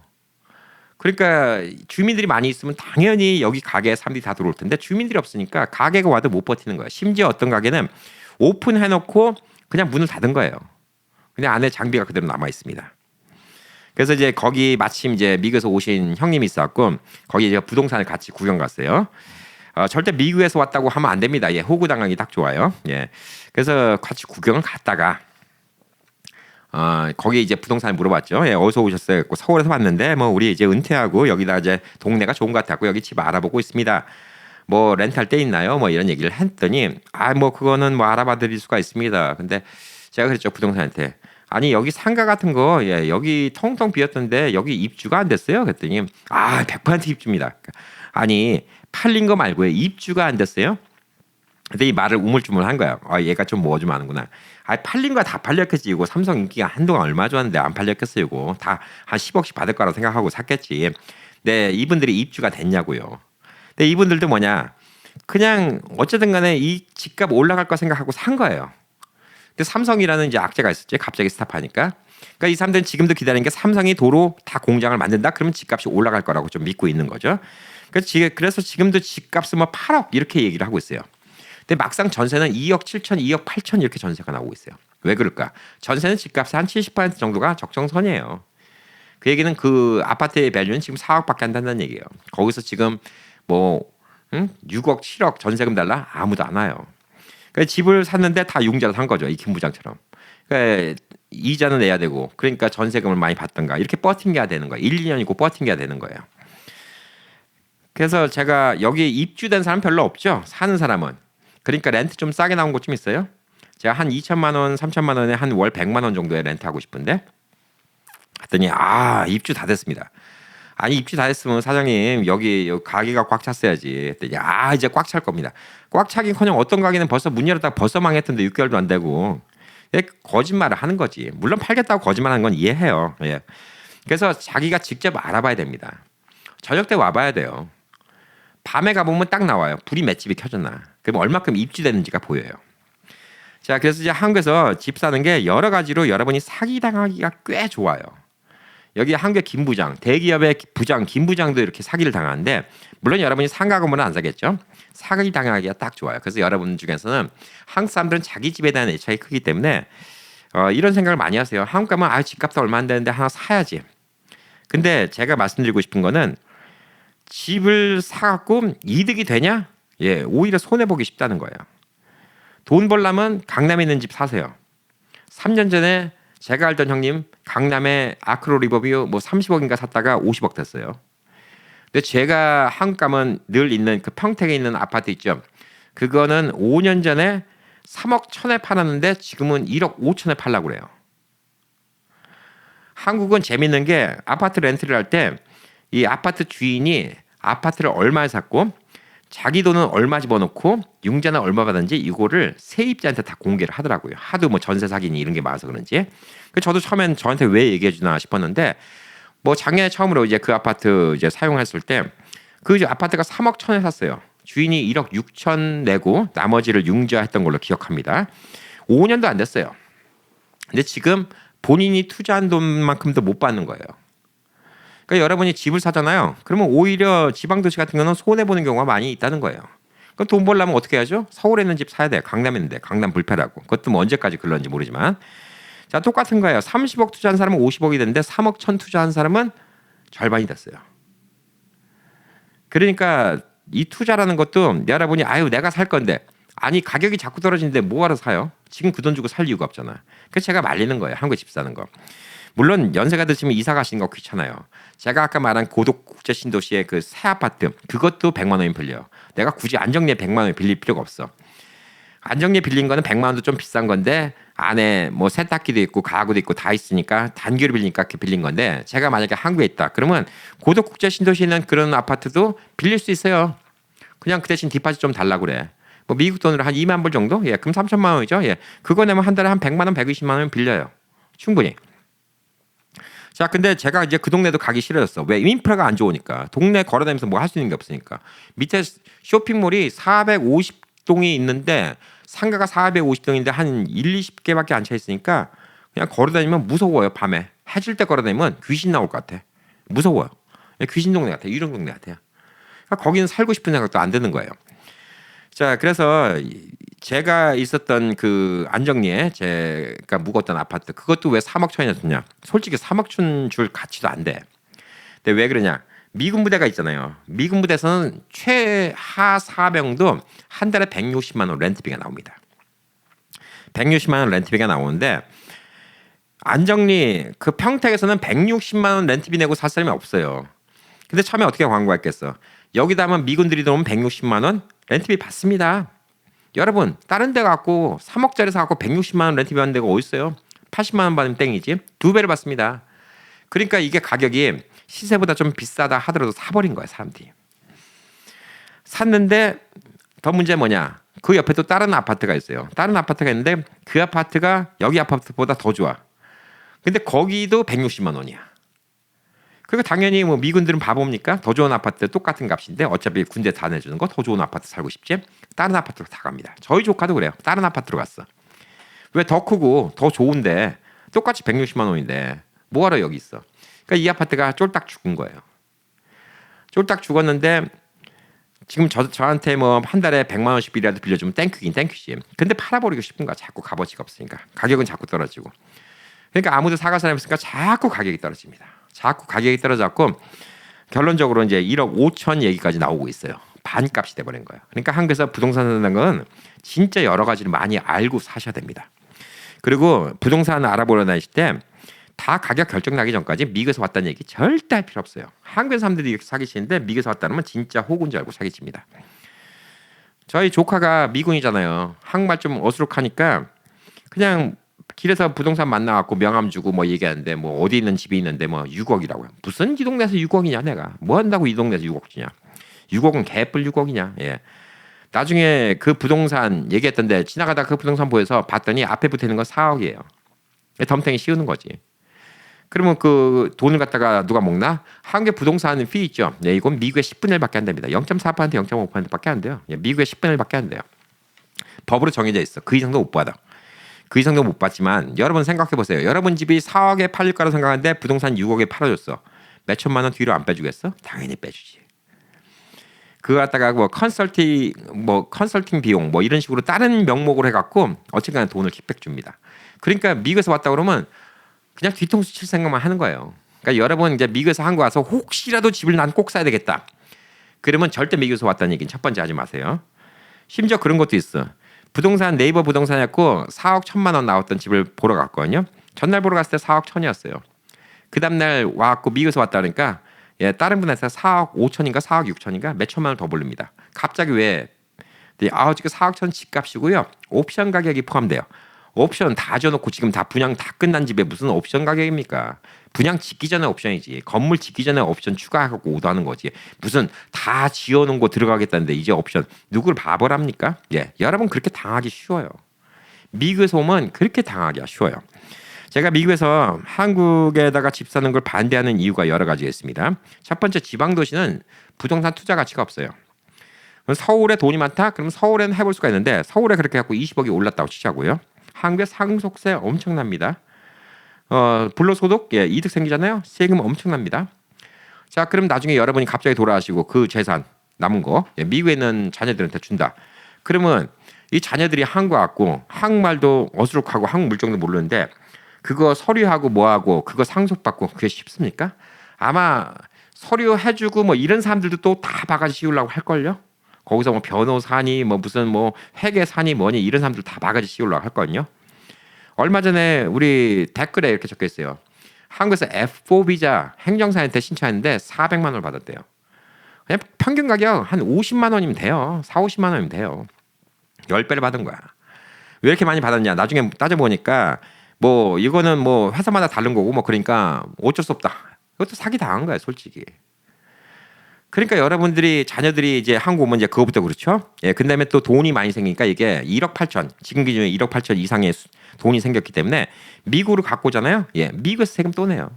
그러니까 주민들이 많이 있으면 당연히 여기 가게에 사람들이 다 들어올 텐데 주민들이 없으니까 가게가 와도 못 버티는 거야. 심지어 어떤 가게는 오픈해놓고 그냥 문을 닫은 거예요. 그냥 안에 장비가 그대로 남아 있습니다. 그래서 이제 거기 마침 이제 미국에서 오신 형님이 있었고 거기 이제 부동산을 같이 구경 갔어요. 절대 미국에서 왔다고 하면 안 됩니다. 예, 호구당하기 딱 좋아요. 예, 그래서 같이 구경을 갔다가 거기 이제 부동산을 물어봤죠. 예, 어디서 오셨어요? 서울에서 왔는데 뭐 우리 이제 은퇴하고 여기다 이제 동네가 좋은 것 같았고 여기 집 알아보고 있습니다. 뭐 렌탈 때 있나요? 뭐 이런 얘기를 했더니 뭐 그거는 뭐 알아봐 드릴 수가 있습니다. 근데 제가 그랬죠 부동산한테. 아니 여기 상가 같은 거 예, 여기 텅텅 비었던데 여기 입주가 안 됐어요. 그랬더니 100% 입주입니다. 아니 팔린 거 말고요. 입주가 안 됐어요. 근데 이 말을 우물쭈물한 거야. 얘가 좀 뭐 좀 아는구나. 팔린 거 다 팔렸겠지. 이거 삼성 인기가 한동안 얼마 좋았는데 안 팔렸겠어요. 이거 다 한 10억씩 받을 거라고 생각하고 샀겠지. 네, 이분들이 입주가 됐냐고요. 근데 이분들도 뭐냐. 그냥 어쨌든 간에 이 집값 올라갈 거 생각하고 산 거예요. 근데 삼성이라는 이제 악재가 있었지. 갑자기 스탑하니까. 그러니까 이 사람들은 지금도 기다리는 게 삼성이 도로 다 공장을 만든다. 그러면 집값이 올라갈 거라고 좀 믿고 있는 거죠. 그래서 지금도 집값은 뭐 8억 이렇게 얘기를 하고 있어요. 근데 막상 전세는 2억 7천, 2억 8천 이렇게 전세가 나오고 있어요. 왜 그럴까? 전세는 집값의 한 70% 정도가 적정선이에요. 그 얘기는 그 아파트의 밸류는 지금 4억밖에 안 된다는 얘기예요. 거기서 지금 뭐 6억, 7억 전세금 달라? 아무도 안 와요. 그러니까 집을 샀는데 다 융자로 산 거죠. 이 김 부장처럼. 그러니까 이자는 내야 되고 그러니까 전세금을 많이 받던가 이렇게 버팅겨야 되는 거예요. 1, 2년이고 버팅겨야 되는 거예요. 그래서 제가 여기 입주된 사람 별로 없죠. 사는 사람은. 그러니까 렌트 좀 싸게 나온 곳 좀 있어요. 제가 한 2천만 원, 3천만 원에 한 월 100만 원 정도에 렌트하고 싶은데 했더니 입주 다 됐습니다. 아니 입주 다 됐으면 사장님 여기 가게가 꽉 찼어야지 했더니 이제 꽉 찰 겁니다. 꽉 차긴커녕 어떤 가게는 벌써 문 열었다가 벌써 망했던데 6개월도 안 되고 거짓말을 하는 거지. 물론 팔겠다고 거짓말하는 건 이해해요. 예. 그래서 자기가 직접 알아봐야 됩니다. 저녁 때 와봐야 돼요. 밤에 가보면 딱 나와요. 불이 맷집이 켜졌나. 그럼 얼마큼 입주되는지가 보여요. 자, 그래서 이제 한국에서 집 사는 게 여러 가지로 여러분이 사기당하기가 꽤 좋아요. 여기 한국의 김 부장, 대기업의 부장, 김 부장도 이렇게 사기를 당하는데 물론 여러분이 상가 건물은 안 사겠죠. 사기 당하기가 딱 좋아요. 그래서 여러분 중에서는 한국 사람들은 자기 집에 대한 애착이 크기 때문에 이런 생각을 많이 하세요. 한국 가면 집값도 얼마 안 되는데 하나 사야지. 근데 제가 말씀드리고 싶은 거는 집을 사갖고 이득이 되냐? 예, 오히려 손해보기 쉽다는 거예요. 돈 벌려면 강남에 있는 집 사세요. 3년 전에 제가 알던 형님 강남에 아크로 리버뷰 30억인가 샀다가 50억 됐어요. 근데 제가 한국 가면 늘 있는 그 평택에 있는 아파트 있죠. 그거는 5년 전에 3억 1천에 팔았는데 지금은 1억 5천에 팔려고 그래요. 한국은 재밌는 게 아파트 렌트를 할 때 이 아파트 주인이 아파트를 얼마에 샀고 자기 돈은 얼마 집어넣고 융자는 얼마 받았는지 이거를 세입자한테 다 공개를 하더라고요. 하도 전세 사기니 이런 게 많아서 그런지. 저도 처음엔 저한테 왜 얘기해 주나 싶었는데 작년에 처음으로 이제 그 아파트 이제 사용했을 때 그 아파트가 3억 1천에 샀어요. 주인이 1억 6천 내고 나머지를 융자했던 걸로 기억합니다. 5년도 안 됐어요. 근데 지금 본인이 투자한 돈만큼도 못 받는 거예요. 그러니까 여러분이 집을 사잖아요. 그러면 오히려 지방도시 같은 경우는 손해보는 경우가 많이 있다는 거예요. 그럼 돈 벌려면 어떻게 해야죠? 서울에 있는 집 사야 돼요. 강남에 있는데 강남 불패라고. 그것도 언제까지 그럴는지 모르지만. 자, 똑같은 거예요. 30억 투자한 사람은 50억이 됐는데 3억 1천 투자한 사람은 절반이 됐어요. 그러니까 이 투자라는 것도 여러분이 내가 살 건데 아니 가격이 자꾸 떨어지는데 뭐하러 사요? 지금 그 돈 주고 살 이유가 없잖아. 그래서 제가 말리는 거예요. 한국에 집 사는 거. 물론 연세가 드시면 이사 가시는 거 귀찮아요. 제가 아까 말한 고독 국제 신도시의 그 새 아파트 그것도 100만 원이면 빌려요. 내가 굳이 안정리에 100만 원을 빌릴 필요가 없어. 안정리에 빌린 거는 100만 원도 좀 비싼 건데 안에 세탁기도 있고 가구도 있고 다 있으니까 단기로 빌리니까 이렇게 빌린 건데 제가 만약에 한국에 있다 그러면 고독 국제 신도시에 있는 그런 아파트도 빌릴 수 있어요. 그냥 그 대신 디파짓 좀 달라고 그래. 미국 돈으로 한 2만 불 정도? 예, 그럼 3천만 원이죠. 예, 그거 내면 한 달에 한 100만 원, 120만 원 빌려요. 충분히. 자, 근데 제가 이제 그 동네도 가기 싫어졌어. 왜? 인프라가 안 좋으니까. 동네 걸어다니면서 할 수 있는 게 없으니까. 밑에 쇼핑몰이 450동이 있는데 상가가 450동인데 한 1, 20개밖에 안 차 있으니까 그냥 걸어다니면 무서워요. 밤에. 해질 때 걸어다니면 귀신 나올 것 같아. 무서워요. 귀신 동네 같아. 유령 동네 같아요. 그러니까 거기는 살고 싶은 생각도 안 드는 거예요. 자, 그래서 제가 있었던 그 안정리에 제가 묵었던 아파트 그것도 왜 3억 천이나 줬냐? 솔직히 3억 천 줄 가치도 안 돼. 근데 왜 그러냐? 미군 부대가 있잖아요. 미군 부대에서는 최하 사병도 한 달에 160만 원 렌트비가 나옵니다. 160만 원 렌트비가 나오는데 안정리 그 평택에서는 160만 원 렌트비 내고 살 사람이 없어요. 근데 처음에 어떻게 광고했겠어? 여기다 하면 미군들이 들어오면 160만 원 렌트비 받습니다. 여러분 다른 데 갖고 3억짜리 사갖고 160만 원 렌트비 받는 데가 어디 있어요? 80만 원 받으면 땡이지. 2배를 받습니다. 그러니까 이게 가격이 시세보다 좀 비싸다 하더라도 사버린 거야 사람들이. 샀는데 더 문제 뭐냐? 그 옆에 또 다른 아파트가 있어요. 다른 아파트가 있는데 그 아파트가 여기 아파트보다 더 좋아. 근데 거기도 160만 원이야. 그러니까 당연히 미군들은 바보입니까? 더 좋은 아파트 똑같은 값인데 어차피 군대 다 내주는 거 더 좋은 아파트 살고 싶지? 다른 아파트로 다 갑니다. 저희 조카도 그래요. 다른 아파트로 갔어. 왜 더 크고 더 좋은데 똑같이 160만 원인데 뭐하러 여기 있어? 그러니까 이 아파트가 쫄딱 죽은 거예요. 쫄딱 죽었는데 지금 저한테 한 달에 100만 원씩 빌려주면 땡큐긴 땡큐지. 근데 팔아버리고 싶은 거야. 자꾸 값어치가 없으니까. 가격은 자꾸 떨어지고. 그러니까 아무도 사갈 사람이 없으니까 자꾸 가격이 떨어집니다. 자꾸 가격이 떨어졌고 결론적으로 이제 1억 5천 얘기까지 나오고 있어요. 반값이 돼버린 거예요. 그러니까 한국에서 부동산 사는 건 진짜 여러 가지를 많이 알고 사셔야 됩니다. 그리고 부동산 알아보러 다니실 때 다 가격 결정 나기 전까지 미국에서 왔다는 얘기 절대 할 필요 없어요. 한국에 사람들이 이렇게 사기치는데 미국에서 왔다는 건 진짜 호구인 줄 알고 사기칩니다. 저희 조카가 미군이잖아요. 한국말 좀 어수룩하니까 그냥 길에서 부동산 만나갖고 명함 주고 뭐 얘기하는데 뭐 어디 있는 집이 있는데 뭐 6억이라고요. 무슨 이 동네에서 6억이냐 내가. 뭐 한다고 이 동네에서 6억 주냐. 6억은 개뿔 6억이냐. 예. 나중에 그 부동산 얘기했던데 지나가다 그 부동산 보여서 봤더니 앞에 붙어 있는 건 4억이에요. 덤탱이 씌우는 거지. 그러면 그 돈을 갖다가 누가 먹나? 한국의 부동산 피 있죠. 네, 이건 미국의 10분의 1밖에 안 됩니다. 0.4%, 0.5%밖에 안 돼요. 예, 미국의 10분의 1밖에 안 돼요. 법으로 정해져 있어. 그 이상도 못 받아. 그 이상도 못 받지만 여러분 생각해 보세요. 여러분 집이 4억에 팔릴 거라고 생각하는데 부동산 6억에 팔아줬어. 몇 천만 원 뒤로 안 빼주겠어? 당연히 빼주지. 그거 갖다가 뭐 컨설팅 비용 뭐 이런 식으로 다른 명목으로 해갖고 어쨌거나 돈을 킥백 줍니다. 그러니까 미국에서 왔다 그러면 그냥 뒤통수 칠 생각만 하는 거예요. 그러니까 여러분 이제 미국에서 한국 와서 혹시라도 집을 난 꼭 사야 되겠다. 그러면 절대 미국에서 왔다는 얘기는 첫 번째 하지 마세요. 심지어 그런 것도 있어. 부동산 네이버 부동산이었고 4억 1천만 원 나왔던 집을 보러 갔거든요. 전날 보러 갔을 때 4억 1천이었어요. 그 다음날 와갖고 미국에서 왔다 그러니까 예, 다른 분한테 4억 5천인가 4억 6천인가 몇 천만 원 더 벌립니다. 갑자기 왜? 지금 4억 천 집값이고요. 옵션 가격이 포함돼요. 옵션 다 줘놓고 지금 다 분양 다 끝난 집에 무슨 옵션 가격입니까? 분양 짓기 전에 옵션이지. 건물 짓기 전에 옵션 추가하고 오도하는 거지. 무슨 다 지어놓은 거 들어가겠다는데 이제 옵션 누굴 바보랍니까? 예, 여러분 그렇게 당하기 쉬워요. 미국에서 오면 그렇게 당하기가 쉬워요. 제가 미국에서 한국에다가 집 사는 걸 반대하는 이유가 여러 가지가 있습니다. 첫 번째, 지방 도시는 부동산 투자 가치가 없어요. 서울에 돈이 많다? 그럼 서울에는 해볼 수가 있는데 서울에 그렇게 갖고 20억이 올랐다고 치자고요. 한국의 상속세 엄청납니다. 불로소득 이득 생기잖아요. 세금 엄청납니다. 자, 그럼 나중에 여러분이 갑자기 돌아가시고 그 재산 남은 거 미국에 있는 자녀들한테 준다. 그러면 이 자녀들이 한국 왔고 한국말도 어수룩하고 한국 물정도 모르는데 그거 서류하고 뭐하고 그거 상속받고 그게 쉽습니까? 아마 서류 해주고 뭐 이런 사람들도 또 다 바가지 씌우려고 할걸요. 거기서 뭐 변호사니 뭐 무슨 뭐 회계사니 뭐니 이런 사람들 다 바가지 씌우려고 할거든요. 얼마 전에 우리 댓글에 이렇게 적혀 있어요. 한국에서 F4 비자 행정사한테 신청했는데 400만 원을 받았대요. 그냥 평균 가격 한 50만 원이면 돼요. 4, 50만 원이면 돼요. 10배를 받은 거야. 왜 이렇게 많이 받았냐? 나중에 따져보니까 뭐 이거는 뭐 회사마다 다른 거고 뭐 그러니까 어쩔 수 없다. 이것도 사기 당한 거야, 솔직히. 그러니까 여러분들이 자녀들이 이제 한국 오면 이제 그거부터 그렇죠. 예, 그다음에 또 돈이 많이 생기니까 이게 1억 8천 지금 기준에 1억 8천 이상의 돈이 생겼기 때문에 미국으로 갖고 오잖아요. 예, 미국에서 세금 또 내요.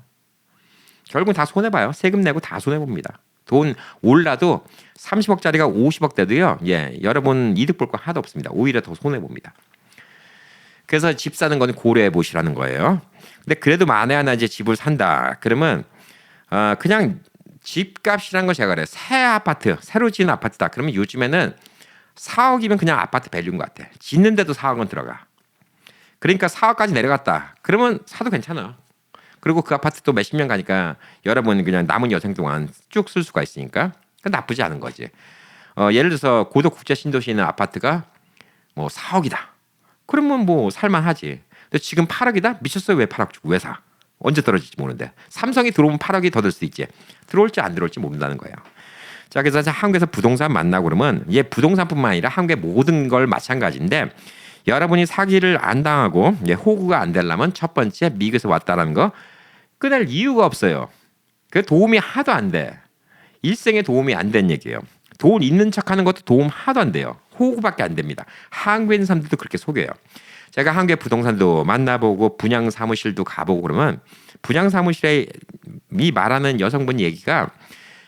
결국 다 손해 봐요. 세금 내고 다 손해 봅니다. 돈 올라도 30억짜리가 50억 돼도요. 예, 여러분 이득 볼 거 하나도 없습니다. 오히려 더 손해 봅니다. 그래서 집 사는 건 고려해 보시라는 거예요. 근데 그래도 만에 하나 이제 집을 산다. 그러면 그냥 집값이란 거 제가 그래요. 새 아파트, 새로 지은 아파트다. 그러면 요즘에는 4억이면 그냥 아파트 밸류인 것 같아. 짓는데도 4억은 들어가. 그러니까 4억까지 내려갔다. 그러면 사도 괜찮아. 그리고 그 아파트 또 몇십 년 가니까 여러분 그냥 남은 여생 동안 쭉 쓸 수가 있으니까 나쁘지 않은 거지. 예를 들어서 고덕 국제 신도시에 있는 아파트가 뭐 4억이다. 그러면 뭐 살만하지. 근데 지금 8억이다? 미쳤어요. 왜 8억 주고 왜 사? 언제 떨어질지 모르는데. 삼성이 들어오면 8억이 더 들 수 있지. 들어올지 안 들어올지 모른다는 거예요. 자, 그래서 한국에서 부동산 만나고 그러면 얘 부동산뿐만 아니라 한국의 모든 걸 마찬가지인데 여러분이 사기를 안 당하고 호구가 안 되려면 첫 번째 미국에서 왔다라는 거 끊을 이유가 없어요. 그 도움이 하도 안 돼. 일생에 도움이 안 된 얘기예요. 돈 있는 척하는 것도 도움 하도 안 돼요. 호구밖에 안 됩니다. 한국에 있는 사람들도 그렇게 속여요. 제가 한국의 부동산도 만나보고 분양 사무실도 가보고 그러면 분양 사무실에 이 말하는 여성분 얘기가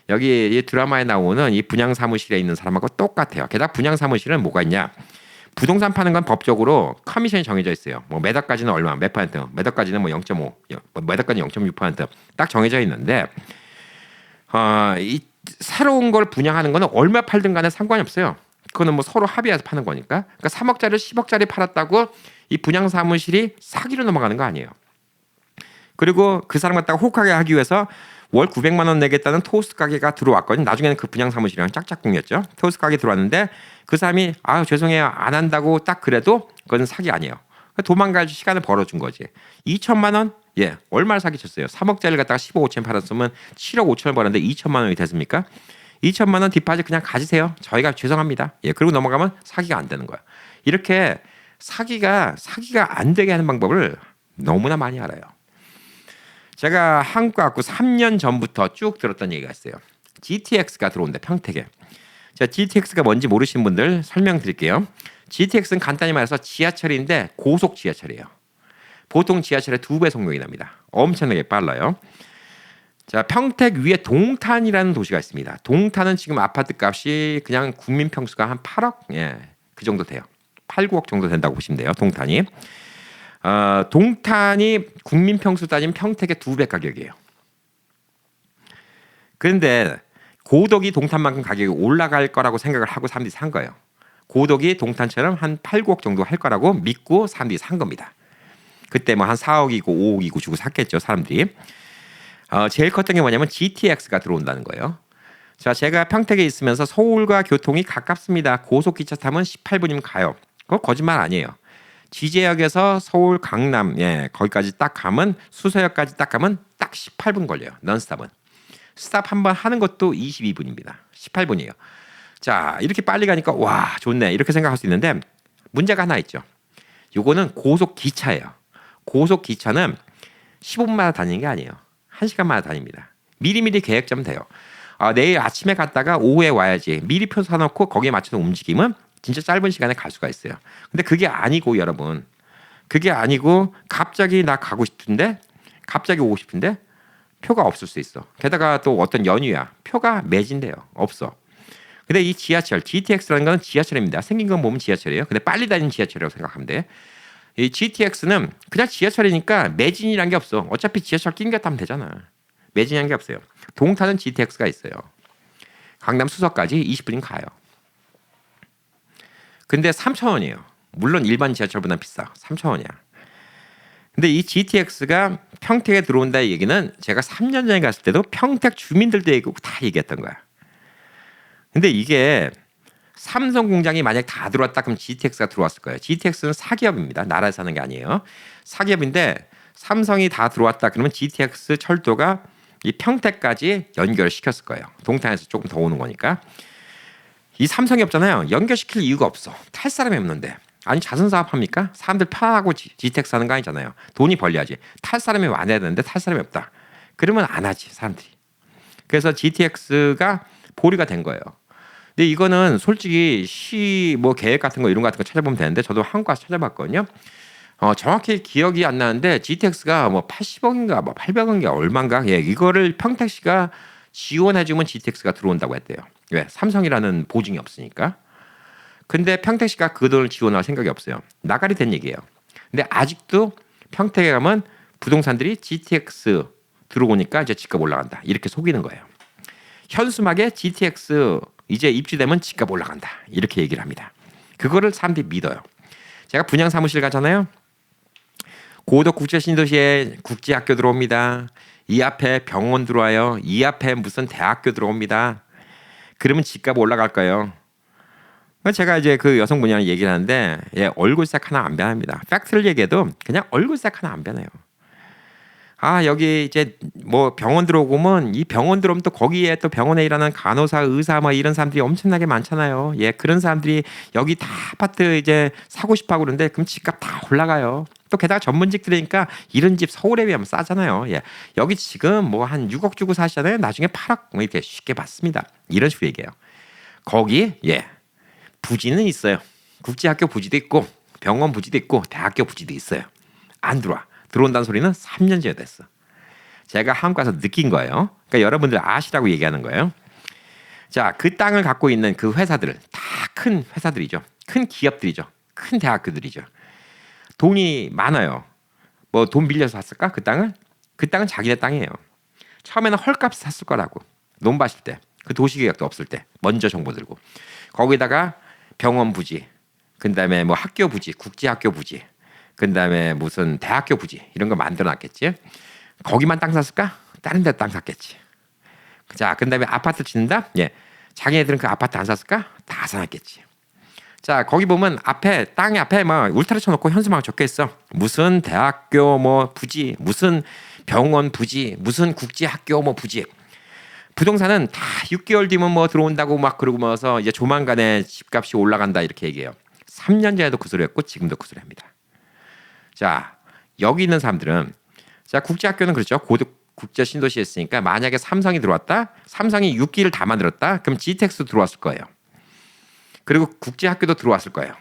여기 이 드라마에 나오는 이 분양 사무실에 있는 사람하고 똑같아요. 게다가 분양 사무실은 뭐가 있냐? 부동산 파는 건 법적으로 커미션이 정해져 있어요. 뭐 매덕까지는 얼마, 몇 퍼센트, 매덕까지는 뭐 0.5, 매덕까지 0.6%딱 정해져 있는데 이 새로운 걸 분양하는 거는 얼마 팔든 간에 상관이 없어요. 그거는 뭐 서로 합의해서 파는 거니까. 그러니까 3억짜리 10억짜리 팔았다고 이 분양 사무실이 사기로 넘어가는 거 아니에요. 그리고 그 사람 갖다가 혹하게 하기 위해서 월 900만 원 내겠다는 토스트 가게가 들어왔거든요. 나중에는 그 분양 사무실이랑 짝짝꿍이었죠. 토스트 가게 들어왔는데 그 사람이 죄송해요 안 한다고 딱 그래도 그건 사기 아니에요. 도망갈 시간을 벌어준 거지. 2천만 원? 예, 얼마를 사기쳤어요. 3억짜리를 갖다가 15, 5천 팔았으면 7억 5천을 벌었는데 2천만 원이 됐습니까? 2천만 원 디파짓 그냥 가지세요. 저희가 죄송합니다. 예, 그리고 넘어가면 사기가 안 되는 거야. 이렇게 사기가 안 되게 하는 방법을 너무나 많이 알아요. 제가 한국 갖고 3년 전부터 쭉 들었던 얘기가 있어요. GTX가 들어온다, 평택에. 자, GTX가 뭔지 모르시는 분들 설명드릴게요. GTX는 간단히 말해서 지하철인데 고속 지하철이에요. 보통 지하철의 2배 속력이 납니다. 엄청나게 빨라요. 자, 평택 위에 동탄이라는 도시가 있습니다. 동탄은 지금 아파트 값이 그냥 국민 평수가 한 8억, 그 정도 돼요. 8, 9억 정도 된다고 보시면 돼요. 동탄이. 동탄이 국민 평수 따지면 평택의 2배 가격이에요. 그런데 고덕이 동탄만큼 가격이 올라갈 거라고 생각을 하고 사람들이 산 거예요. 고덕이 동탄처럼 한 8, 9억 정도 할 거라고 믿고 사람들이 산 겁니다. 그때 뭐 한 4억이고 5억이고 주고 샀겠죠, 사람들이. 제일 컸던 게 뭐냐면 GTX가 들어온다는 거예요. 자, 제가 평택에 있으면서 서울과 교통이 가깝습니다. 고속기차 타면 18분이면 가요. 그거 거짓말 아니에요. 지제역에서 서울 강남, 거기까지 딱 가면, 수서역까지 딱 가면 딱 18분 걸려요. 넌스탑은. 스탑 한 번 하는 것도 22분입니다. 18분이에요. 자, 이렇게 빨리 가니까 와, 좋네, 이렇게 생각할 수 있는데 문제가 하나 있죠. 요거는 고속기차예요. 고속기차는 15분마다 다니는 게 아니에요. 1시간마다 다닙니다. 미리미리 계획 좀 돼요. 내일 아침에 갔다가 오후에 와야지. 미리 표 사놓고 거기에 맞춰서 움직이면 진짜 짧은 시간에 갈 수가 있어요. 근데 그게 아니고, 여러분. 그게 아니고 갑자기 나 가고 싶은데, 갑자기 오고 싶은데 표가 없을 수 있어. 게다가 또 어떤 연휴야. 표가 매진돼요. 없어. 근데 이 지하철, GTX라는 건 지하철입니다. 생긴 건 보면 지하철이에요. 근데 빨리 다니는 지하철이라고 생각하면 돼. 이 GTX는 그냥 지하철이니까 매진이란 게 없어. 어차피 지하철 낑겨 타면 되잖아. 매진이란 게 없어요. 동탄은 GTX가 있어요. 강남 수서까지 20분이면 가요. 근데 3,000원이에요. 물론 일반 지하철보다 비싸. 3,000원이야. 근데 이 GTX가 평택에 들어온다는 얘기는 제가 3년 전에 갔을 때도 평택 주민들도 얘기하고 다 얘기했던 거야. 근데 이게 삼성 공장이 만약 다 들어왔다 그럼 GTX가 들어왔을 거예요. GTX는 사기업입니다. 나라에서 하는 게 아니에요. 사기업인데 삼성이 다 들어왔다 그러면 GTX 철도가 이 평택까지 연결시켰을 거예요. 동탄에서 조금 더 오는 거니까. 이 삼성이 없잖아요. 연결시킬 이유가 없어. 탈 사람이 없는데. 아니, 자선사업 합니까? 사람들 편하고 GTX 하는 거 아니잖아요. 돈이 벌려야지. 탈 사람이 많아야 되는데 탈 사람이 없다. 그러면 안 하지, 사람들이. 그래서 GTX가 보류가 된 거예요. 근데 이거는 솔직히 시 뭐 계획 같은 거 이런 거 같은 거 찾아보면 되는데 저도 한국 가서 찾아봤거든요. 정확히 기억이 안 나는데 GTX가 뭐 80억인가 뭐 800억인가 얼마인가, 이거를 평택시가 지원해주면 GTX가 들어온다고 했대요. 왜? 삼성이라는 보증이 없으니까. 근데 평택시가 그 돈을 지원할 생각이 없어요. 나가리 된 얘기예요. 근데 아직도 평택에 가면 부동산들이 GTX 들어오니까 이제 집값 올라간다, 이렇게 속이는 거예요. 현수막에 GTX 이제 입주되면 집값 올라간다, 이렇게 얘기를 합니다. 그거를 사람들이 믿어요. 제가 분양 사무실 가잖아요. 고덕 국제신도시에 국제학교 들어옵니다. 이 앞에 병원 들어와요. 이 앞에 무슨 대학교 들어옵니다. 그러면 집값 올라갈까요? 제가 이제 그 여성분이랑 얘기를 하는데 얼굴색 하나 안 변합니다. 팩트를 얘기해도 그냥 얼굴색 하나 안 변해요. 여기 이제 뭐 병원 들어오면 이 병원 들어오면 또 거기에 또 병원에 일하는 간호사, 의사 뭐 이런 사람들이 엄청나게 많잖아요. 그런 사람들이 여기 다 아파트 이제 사고 싶어 하고 그러는데 그럼 집값 다 올라가요. 또 게다가 전문직들이니까 이런 집 서울에 비하면 싸잖아요. 여기 지금 뭐 한 6억 주고 사시잖아요. 나중에 8억 뭐 이렇게 쉽게 받습니다. 이런 식으로 얘기해요. 거기 부지는 있어요. 국제학교 부지도 있고 병원 부지도 있고 대학교 부지도 있어요. 안 들어와. 들어온다는 소리는 3년 전에 됐어. 제가 한국 가서 느낀 거예요. 그러니까 여러분들 아시라고 얘기하는 거예요. 자, 그 땅을 갖고 있는 그 회사들 다 큰 회사들이죠. 큰 기업들이죠. 큰 대학교들이죠. 돈이 많아요. 뭐 돈 빌려서 샀을까? 그 땅을? 그 땅은 자기네 땅이에요. 처음에는 헐값 샀을 거라고. 논밭일 때. 그 도시계획도 없을 때. 먼저 정보 들고. 거기다가 병원 부지, 그다음에 뭐 학교 부지, 국제학교 부지, 그다음에 무슨 대학교 부지 이런 거 만들어놨겠지. 거기만 땅 샀을까? 다른 데 땅 샀겠지. 자, 그다음에 아파트 짓는다. 자기네들은 그 아파트 안 샀을까? 다 사놨겠지. 자, 거기 보면 앞에 땅에 앞에 막 울타리 쳐놓고 현수막 적혀 있어. 무슨 대학교 뭐 부지, 무슨 병원 부지, 무슨 국제학교 뭐 부지. 부동산은 다 6개월 뒤면 뭐 들어온다고 막 그러고 모여서 이제 조만간에 집값이 올라간다 이렇게 얘기해요. 3년 전에도 그 소리 했고 지금도 그 소리 합니다. 자, 여기 있는 사람들은 자, 국제학교는 그렇죠. 국제 신도시에 있으니까 만약에 삼성이 들어왔다. 삼성이 6기를 다 만들었다. 그럼 GTX도 들어왔을 거예요. 그리고 국제학교도 들어왔을 거예요.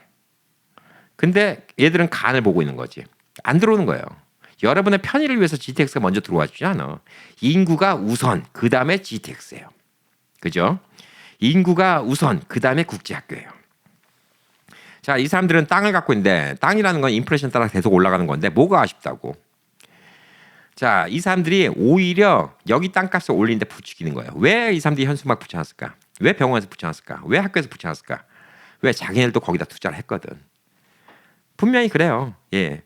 근데 얘들은 간을 보고 있는 거지. 안 들어오는 거예요. 여러분의 편의를 위해서 GTX가 먼저 들어와 주지 않아. 인구가 우선, 그 다음에 GTX예요. 그죠? 인구가 우선, 그 다음에 국제학교예요. 자, 이 사람들은 땅을 갖고 있는데 땅이라는 건 인플레이션 따라 계속 올라가는 건데 뭐가 아쉽다고. 자, 이 사람들이 오히려 여기 땅값을 올리는데 부추기는 거예요. 왜 이 사람들이 현수막 붙여놨을까? 왜 병원에서 붙여놨을까? 왜 학교에서 붙여놨을까? 왜 자기네들도 거기다 투자를 했거든. 분명히 그래요. 예.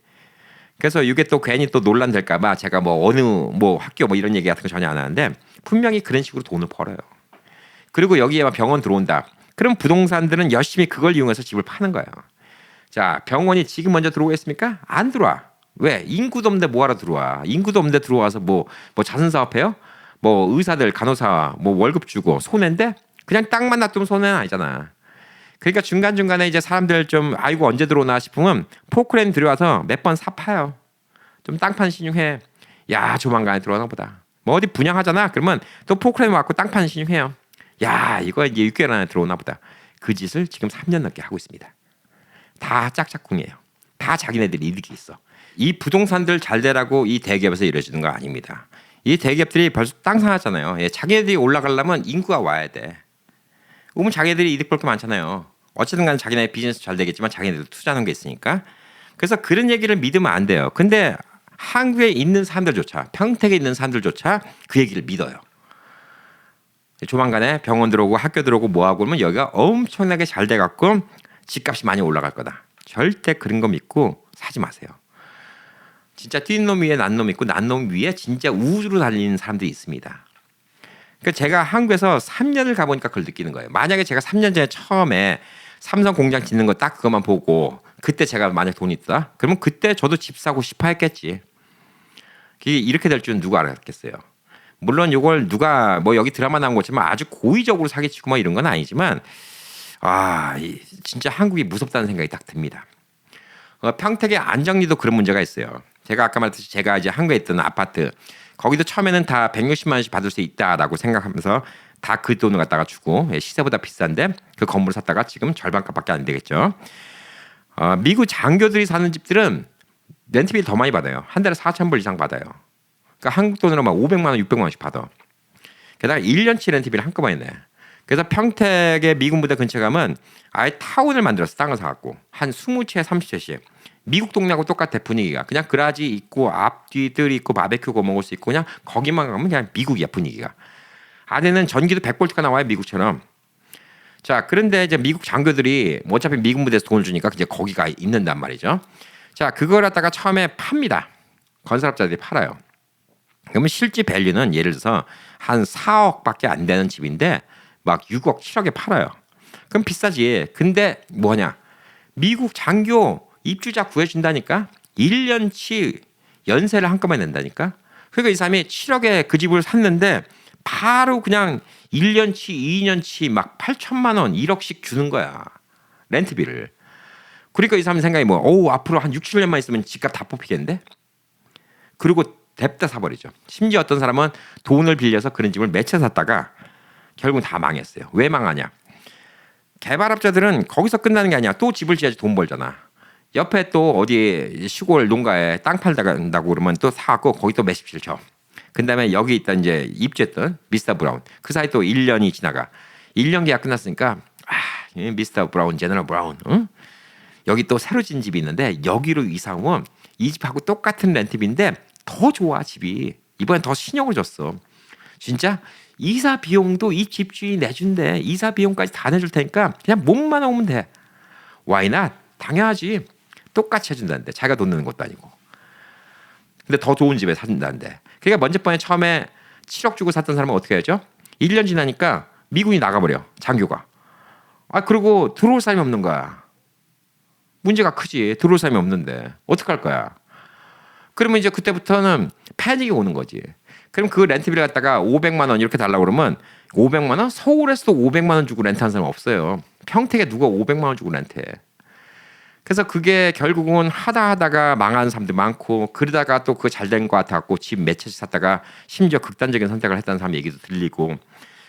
그래서 이게 또 괜히 또 논란 될까봐 제가 뭐 어느 뭐 학교 뭐 이런 얘기 같은 거 전혀 안 하는데 분명히 그런 식으로 돈을 벌어요. 그리고 여기에 병원 들어온다. 그럼 부동산들은 열심히 그걸 이용해서 집을 파는 거예요. 자, 병원이 지금 먼저 들어오겠습니까? 안 들어와. 왜? 인구도 없는데 뭐하러 들어와? 인구도 없는데 들어와서 뭐 자선사업해요? 뭐 의사들, 간호사 뭐 월급 주고 손해인데 그냥 땅만 놔두면 손해는 아니잖아. 그러니까 중간중간에 이제 사람들 좀 아이고 언제 들어오나 싶으면 포크레인 들어와서 몇 번 사파요. 좀 땅판 신용해. 야, 조만간에 들어오나 보다. 뭐 어디 분양하잖아. 그러면 또 포크레인 왔고 땅판 신용해요. 야, 이거 이제 6개월 안에 들어오나 보다. 그 짓을 지금 3년 넘게 하고 있습니다. 다 짝짝꿍이에요. 다 자기네들이 이득이 있어. 이 부동산들 잘 되라고 이 대기업에서 이루어지는 거 아닙니다. 이 대기업들이 벌써 땅 사놨잖아요. 예, 자기네들이 올라가려면 인구가 와야 돼. 오면 자기네들이 이득 볼 게 많잖아요. 어쨌든 간에 자기네 비즈니스 잘 되겠지만 자기네들도 투자하는 게 있으니까. 그래서 그런 얘기를 믿으면 안 돼요. 근데 한국에 있는 사람들조차, 평택에 있는 사람들조차 그 얘기를 믿어요. 조만간에 병원 들어오고 학교 들어오고 뭐하고 그러면 여기가 엄청나게 잘 돼갖고 집값이 많이 올라갈 거다. 절대 그런 거 믿고 사지 마세요. 진짜 뛴 놈 위에 난 놈 있고 난 놈 위에 진짜 우주로 달리는 사람들이 있습니다. 그러니까 제가 한국에서 3년을 가보니까 그걸 느끼는 거예요. 만약에 제가 3년 전에 처음에 삼성 공장 짓는 거 딱 그것만 보고 그때 제가 만약 돈이 있다? 그러면 그때 저도 집 사고 싶어 했겠지. 이렇게 될 줄은 누가 알았겠어요. 물론 이걸 누가 뭐 여기 드라마 나온 것처럼 아주 고의적으로 사기치고 뭐 이런 건 아니지만 진짜 한국이 무섭다는 생각이 딱 듭니다. 평택의 안정리도 그런 문제가 있어요. 제가 아까 말했듯이 제가 이제 한국에 있던 아파트 거기도 처음에는 다 160만 원씩 받을 수 있다라고 생각하면서 다 그 돈을 갖다가 주고 시세보다 비싼데 그 건물을 샀다가 지금 절반값밖에 안 되겠죠. 미국 장교들이 사는 집들은 렌트비를 더 많이 받아요. 한 달에 4,000불 이상 받아요. 그러니까 한국 돈으로 막 500만 원, 600만 원씩 받아. 게다가 1년치 렌트비를 한꺼번에 내. 그래서 평택의 미군 부대 근처에 가면 아예 타운을 만들어서 땅을 사갖고 한 20채, 30채씩 미국 동네하고 똑같아 분위기가. 그냥 그라지 있고 앞뒤들 있고 바베큐 구워 먹을 수 있고 그냥 거기만 가면 그냥 미국이야 분위기가. 안에는 전기도 100볼트가 나와요 미국처럼. 자, 그런데 이제 미국 장교들이 뭐 어차피 미군 부대에서 돈을 주니까 이제 거기가 있는단 말이죠. 자, 그걸 갖다가 처음에 팝니다. 건설업자들이 팔아요. 그러면 실제 밸류는 예를 들어서 한 4억밖에 안 되는 집인데 막 6억, 7억에 팔아요. 그럼 비싸지. 근데 뭐냐? 미국 장교 입주자 구해준다니까 1년치 연세를 한꺼번에 낸다니까. 그러니까 이 사람이 7억에 그 집을 샀는데 바로 그냥 1년치, 2년치 막 8천만 원, 1억씩 주는 거야. 렌트비를. 그러니까 이 사람 생각이 앞으로 한 6, 7년만 있으면 집값 다 뽑히겠는데? 그리고 냅다 사버리죠. 심지어 어떤 사람은 돈을 빌려서 그런 집을 몇 채 샀다가 결국 다 망했어요. 왜 망하냐? 개발업자들은 거기서 끝나는 게 아니야. 또 집을 지어야지 돈 벌잖아. 옆에 또 어디 시골 농가에 땅 팔다간다고 그러면 또 사갖고 거기 또 몇십 채를 줘. 그 다음에 여기 있다 이제 입주했던 미스터 브라운. 그 사이 또 1년이 지나가. 1년 계약 끝났으니까 미스터 브라운, 제너럴 브라운. 응? 여기 또 새로 진 집이 있는데 여기로 이사 오면 이 집하고 똑같은 렌트비인데 더 좋아 집이. 이번엔 더 신용을 줬어. 진짜 이사 비용도 이 집주인이 내준대. 이사 비용까지 다 내줄 테니까 그냥 몸만 오면 돼. Why not? 당연하지. 똑같이 해준다는데. 자기가 돈 내는 것도 아니고. 근데 더 좋은 집에 산다는데. 그러니까 먼저 번에 처음에 7억 주고 샀던 사람은 어떻게 하죠? 1년 지나니까 미군이 나가버려. 장교가. 그리고 들어올 사람이 없는 거야. 문제가 크지. 들어올 사람이 없는데. 어떡할 거야? 그러면 이제 그때부터는 패닉이 오는 거지. 그럼 그 렌트비를 갖다가 500만 원 이렇게 달라고 그러면 500만 원? 서울에서도 500만 원 주고 렌트하는 사람 없어요. 평택에 누가 500만 원 주고 렌트해. 그래서 그게 결국은 하다가 망하는 사람도 많고 그러다가 또 그거 잘 된 것 같아갖고 집 몇 채씩 샀다가 심지어 극단적인 선택을 했다는 사람 얘기도 들리고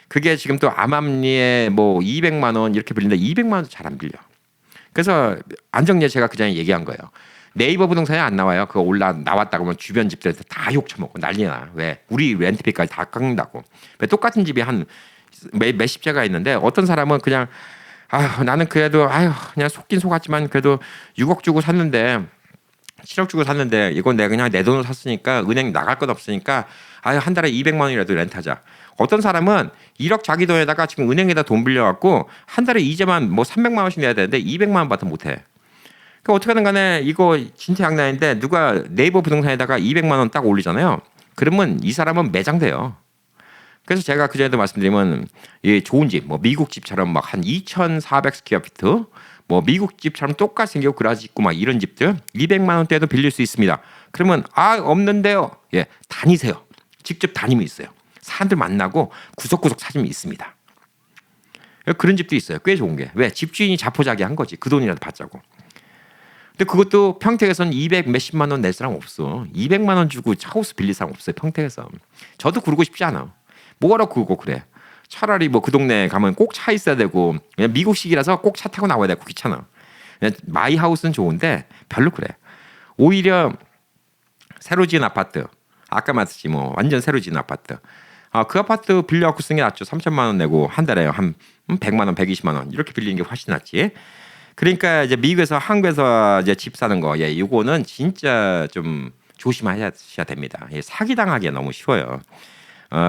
그게 지금 또 암암리에 뭐 200만 원 이렇게 빌리는데 200만 원도 잘 안 빌려. 그래서 안정리에 제가 그 전에 얘기한 거예요. 네이버 부동산에 안 나와요. 그거 나왔다 그러면 주변 집들에서 다 욕처먹고 난리나. 왜? 우리 렌트비까지 다 깎는다고. 왜 똑같은 집이 한 몇십 채가 있는데 어떤 사람은 그냥 나는 그래도 그냥 속긴 속았지만 그래도 6억 주고 샀는데 7억 주고 샀는데 이건 내가 그냥 내 돈으로 샀으니까 은행 나갈 건 없으니까 한 달에 200만 원이라도 렌트하자. 어떤 사람은 1억 자기 돈에다가 지금 은행에다 돈 빌려갖고 한 달에 이자만 뭐 300만 원씩 내야 되는데 200만 원 받아 못해. 그러니까 어떻게든 간에 이거 진짜 장난인데 누가 네이버 부동산에다가 200만 원 딱 올리잖아요. 그러면 이 사람은 매장돼요. 그래서 제가 그전에도 말씀드리면 좋은 집, 뭐 미국 집처럼 막 한 2,400 스퀘어피트, 뭐 미국 집처럼 똑같이 생기고 그라지 있고 막 이런 집들 200만 원대도 빌릴 수 있습니다. 그러면 없는데요. 다니세요. 직접 다니면 있어요. 사람들 만나고 구석구석 찾으면 있습니다. 그런 집도 있어요. 꽤 좋은 게. 왜? 집주인이 자포자기한 거지. 그 돈이라도 받자고. 근데 그것도 평택에서는 200 몇십만 원 낼 사람 없어. 200만 원 주고 하우스 빌릴 사람 없어요. 평택에서. 저도 그러고 싶지 않아. 뭐하러 그러고 그래. 차라리 뭐 그 동네 가면 꼭 차 있어야 되고 그냥 미국식이라서 꼭 차 타고 나와야 되고 귀찮아. 그냥 마이 하우스는 좋은데 별로 그래. 오히려 새로 지은 아파트. 아까 말했지 뭐 완전 새로 지은 아파트. 그 아파트 빌려갖고 쓰는 게 낫죠. 3천만 원 내고 한 달에 한 100만 원, 120만 원 이렇게 빌리는 게 훨씬 낫지. 그러니까 이제 미국에서 한국에서 이제 집 사는 거, 이거는 진짜 좀 조심하셔야 됩니다. 사기 당하기가 너무 쉬워요.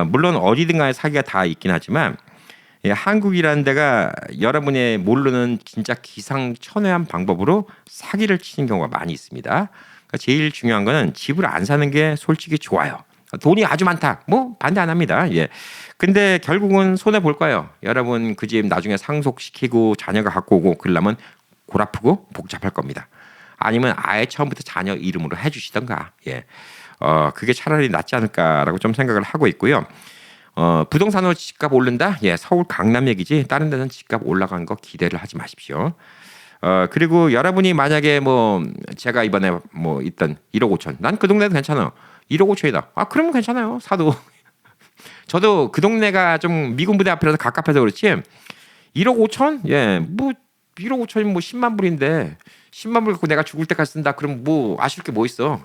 물론 어디든가에 사기가 다 있긴 하지만 한국이라는 데가 여러분이 모르는 진짜 기상천외한 방법으로 사기를 치는 경우가 많이 있습니다. 그러니까 제일 중요한 거는 집을 안 사는 게 솔직히 좋아요. 돈이 아주 많다. 뭐 반대 안 합니다. 근데 결국은 손해 볼 거예요. 여러분 그 집 나중에 상속시키고 자녀가 갖고 오고 그러려면 골 아프고 복잡할 겁니다. 아니면 아예 처음부터 자녀 이름으로 해주시던가. 그게 차라리 낫지 않을까라고 좀 생각을 하고 있고요. 부동산으로 집값 오른다? 서울 강남 얘기지. 다른 데는 집값 올라간 거 기대를 하지 마십시오. 그리고 여러분이 만약에 뭐 제가 이번에 뭐 있던 1억 5천, 난 그 동네도 괜찮아. 1억 5천이다. 그러면 괜찮아요. 사도. 저도 그 동네가 좀 미군 부대 앞이라서 가깝해서 그렇지. 1억 5천? 뭐 1억 5천이면 뭐 10만 불인데 10만 불 갖고 내가 죽을 때까지 쓴다. 그럼 뭐 아실 게 뭐 있어?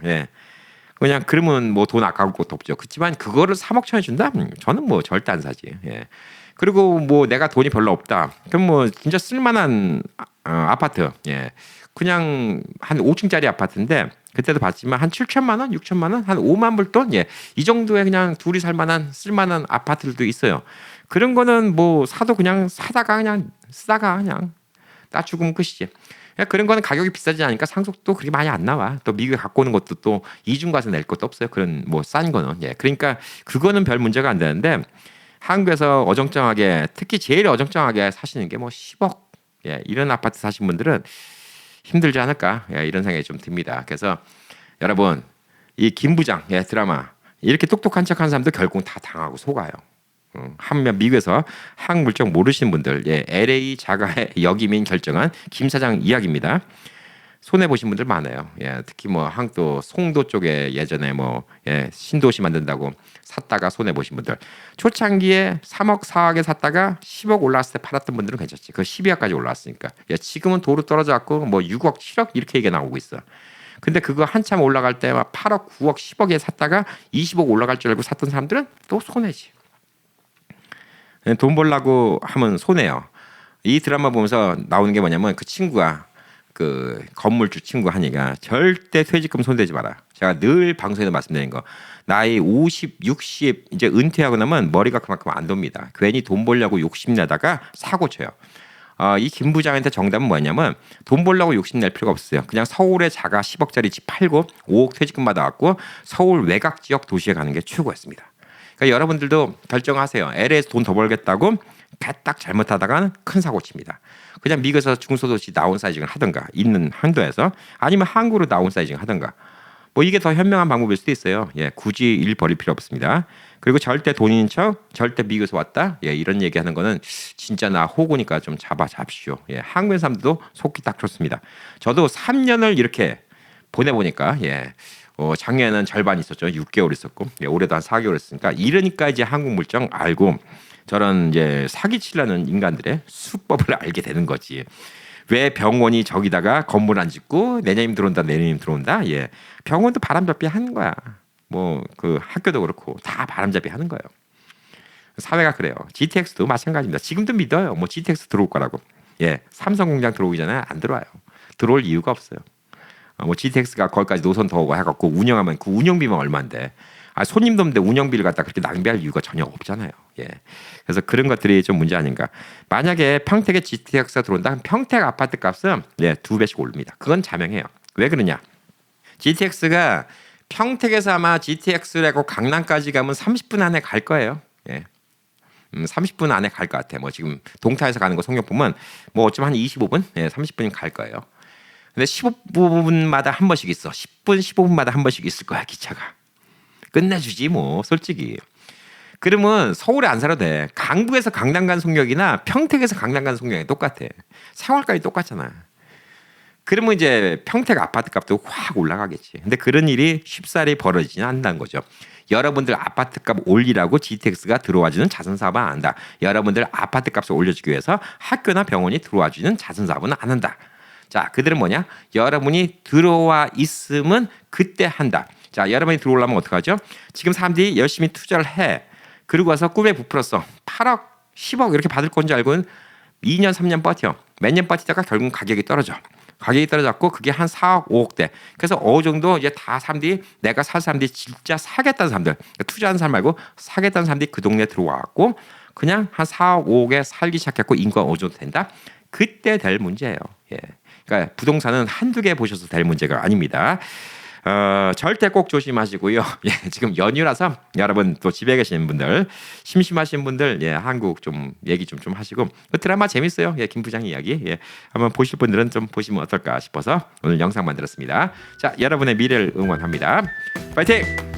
그냥 그러면 뭐 돈 아까울 것도 없죠. 그렇지만 그거를 3억 천에 준다? 저는 뭐 절대 안 사지. 그리고 뭐 내가 돈이 별로 없다. 그럼 뭐 진짜 쓸만한 아파트. 그냥 한 5층짜리 아파트인데 그때도 봤지만 한 7천만 원, 6천만 원, 한 5만 불 돈. 이 정도의 그냥 둘이 살만한 쓸만한 아파트들도 있어요. 그런 거는 뭐 사도 그냥 사다가 그냥 쓰다가 그냥 따 죽으면 끝이지. 그런 거는 가격이 비싸지 않으니까 상속도 그렇게 많이 안 나와. 또 미국에 갖고 오는 것도 또 이중 가서 낼 것도 없어요. 그런 뭐 싼 거는. 그러니까 그거는 별 문제가 안 되는데 한국에서 어정쩡하게 특히 제일 어정쩡하게 사시는 게 뭐 10억 이런 아파트 사신 분들은 힘들지 않을까 이런 생각이 좀 듭니다. 그래서 여러분 이 김부장 드라마 이렇게 똑똑한 척하는 사람도 결국 다 당하고 속아요. 한면 미국에서 한국 물정 모르시는 분들 LA 자가의 역이민 결정한 김 사장 이야기입니다. 손해 보신 분들 많아요. 특히 뭐 한국도 송도 쪽에 예전에 뭐 신도시 만든다고 샀다가 손해 보신 분들 초창기에 3억 4억에 샀다가 10억 올랐을 때 팔았던 분들은 괜찮지. 그 12억까지 올랐으니까. 지금은 도로 떨어져 갖고 뭐 6억 7억 이렇게 얘기가 나오고 있어. 근데 그거 한참 올라갈 때 막 8억 9억 10억에 샀다가 20억 올라갈 줄 알고 샀던 사람들은 또 손해지. 돈 벌려고 하면 손해요. 이 드라마 보면서 나오는 게 뭐냐면 그 친구가 그 건물주 친구 한 얘기가 절대 퇴직금 손대지 마라. 제가 늘 방송에서 말씀드린 거. 나이 50, 60 이제 은퇴하고 나면 머리가 그만큼 안 돕니다. 괜히 돈 벌려고 욕심내다가 사고 쳐요. 이 김 부장한테 정답은 뭐냐면 돈 벌려고 욕심낼 필요가 없어요. 그냥 서울에 자가 10억짜리 집 팔고 5억 퇴직금 받아갖고 서울 외곽 지역 도시에 가는 게 최고였습니다. 그러니까 여러분들도 결정하세요. LA에서 돈 더 벌겠다고 딱 잘못하다가는 큰 사고 칩니다. 그냥 미국에서 중소도시 다운사이징을 하든가 있는 한도에서 아니면 한국으로 다운사이징 하든가 뭐 이게 더 현명한 방법일 수도 있어요. 예, 굳이 일 벌일 필요 없습니다. 그리고 절대 돈인 척, 절대 미국에서 왔다. 예, 이런 얘기하는 거는 진짜 나 호구니까 좀 잡십시오. 예, 한국인 사람들도 속기 딱 좋습니다. 저도 3년을 이렇게 보내보니까 작년에는 절반 있었죠. 6개월 있었고 올해도 한 4개월 있으니까 이러니까 이제 한국 물정 알고 저런 이제 사기치려는 인간들의 수법을 알게 되는 거지. 왜 병원이 저기다가 건물 안 짓고 내년임 들어온다 내년임 들어온다. 예, 병원도 바람잡이 하는 거야. 뭐 그 학교도 그렇고 다 바람잡이 하는 거예요. 사회가 그래요. GTX도 마찬가지입니다. 지금도 믿어요. 뭐 GTX 들어올 거라고. 예, 삼성 공장 들어오기 전에 안 들어와요. 들어올 이유가 없어요. 뭐 GTX가 거기까지 노선 더 오고 해갖고 운영하면 그 운영비만 얼마인데, 손님도 없는데 운영비를 갖다 그렇게 낭비할 이유가 전혀 없잖아요. 예, 그래서 그런 것들이 좀 문제 아닌가. 만약에 평택에 GTX가 들어온다, 평택 아파트 값은 2배씩 오릅니다. 그건 자명해요. 왜 그러냐? GTX가 평택에서 아마 GTX라고 강남까지 가면 30분 안에 갈 거예요. 예. 30분 안에 갈 것 같아. 뭐 지금 동탄에서 가는 거 속력 보면 뭐 어쩌면 한 25분, 30분이면 갈 거예요. 근데 15분마다 한 번씩 있어. 10분, 15분마다 한 번씩 있을 거야, 기차가. 끝내주지 뭐, 솔직히. 그러면 서울에 안 살아도 돼. 강북에서 강남 간 속력이나 평택에서 강남 간 속력이 똑같아. 생활까지 똑같잖아. 그러면 이제 평택 아파트 값도 확 올라가겠지. 근데 그런 일이 쉽사리 벌어지지는 않는다는 거죠. 여러분들 아파트 값 올리라고 GTX가 들어와주는 자선사업은 안 한다. 여러분들 아파트 값을 올려주기 위해서 학교나 병원이 들어와주는 자선사업은 안 한다. 자, 그들은 뭐냐? 여러분이 들어와 있으면 그때 한다. 자, 여러분이 들어오려면 어떡하죠? 지금 사람들이 열심히 투자를 해. 그리고 와서 꿈에 부풀었어. 8억, 10억 이렇게 받을 건지 알고는 2년, 3년 버텨. 몇 년 버티다가 결국 가격이 떨어져. 가격이 떨어졌고 그게 한 4억, 5억대. 그래서 어느 정도 이제 다 사람들이 내가 살 사람들이 진짜 사겠다는 사람들, 그러니까 투자하는 사람 말고 사겠다는 사람들이 그 동네에 들어와갖고 그냥 한 4억, 5억에 살기 시작했고 인구가 어느 정도 된다. 그때 될 문제예요. 예. 그러니까 부동산은 한두 개 보셔서 될 문제가 아닙니다. 절대 꼭 조심하시고요. 예, 지금 연휴라서 여러분 또 집에 계시는 분들, 심심하신 분들, 한국 좀 얘기 좀 하시고, 그 드라마 재밌어요. 예, 김 부장 이야기. 예, 한번 보실 분들은 좀 보시면 어떨까 싶어서 오늘 영상 만들었습니다. 자, 여러분의 미래를 응원합니다. 파이팅!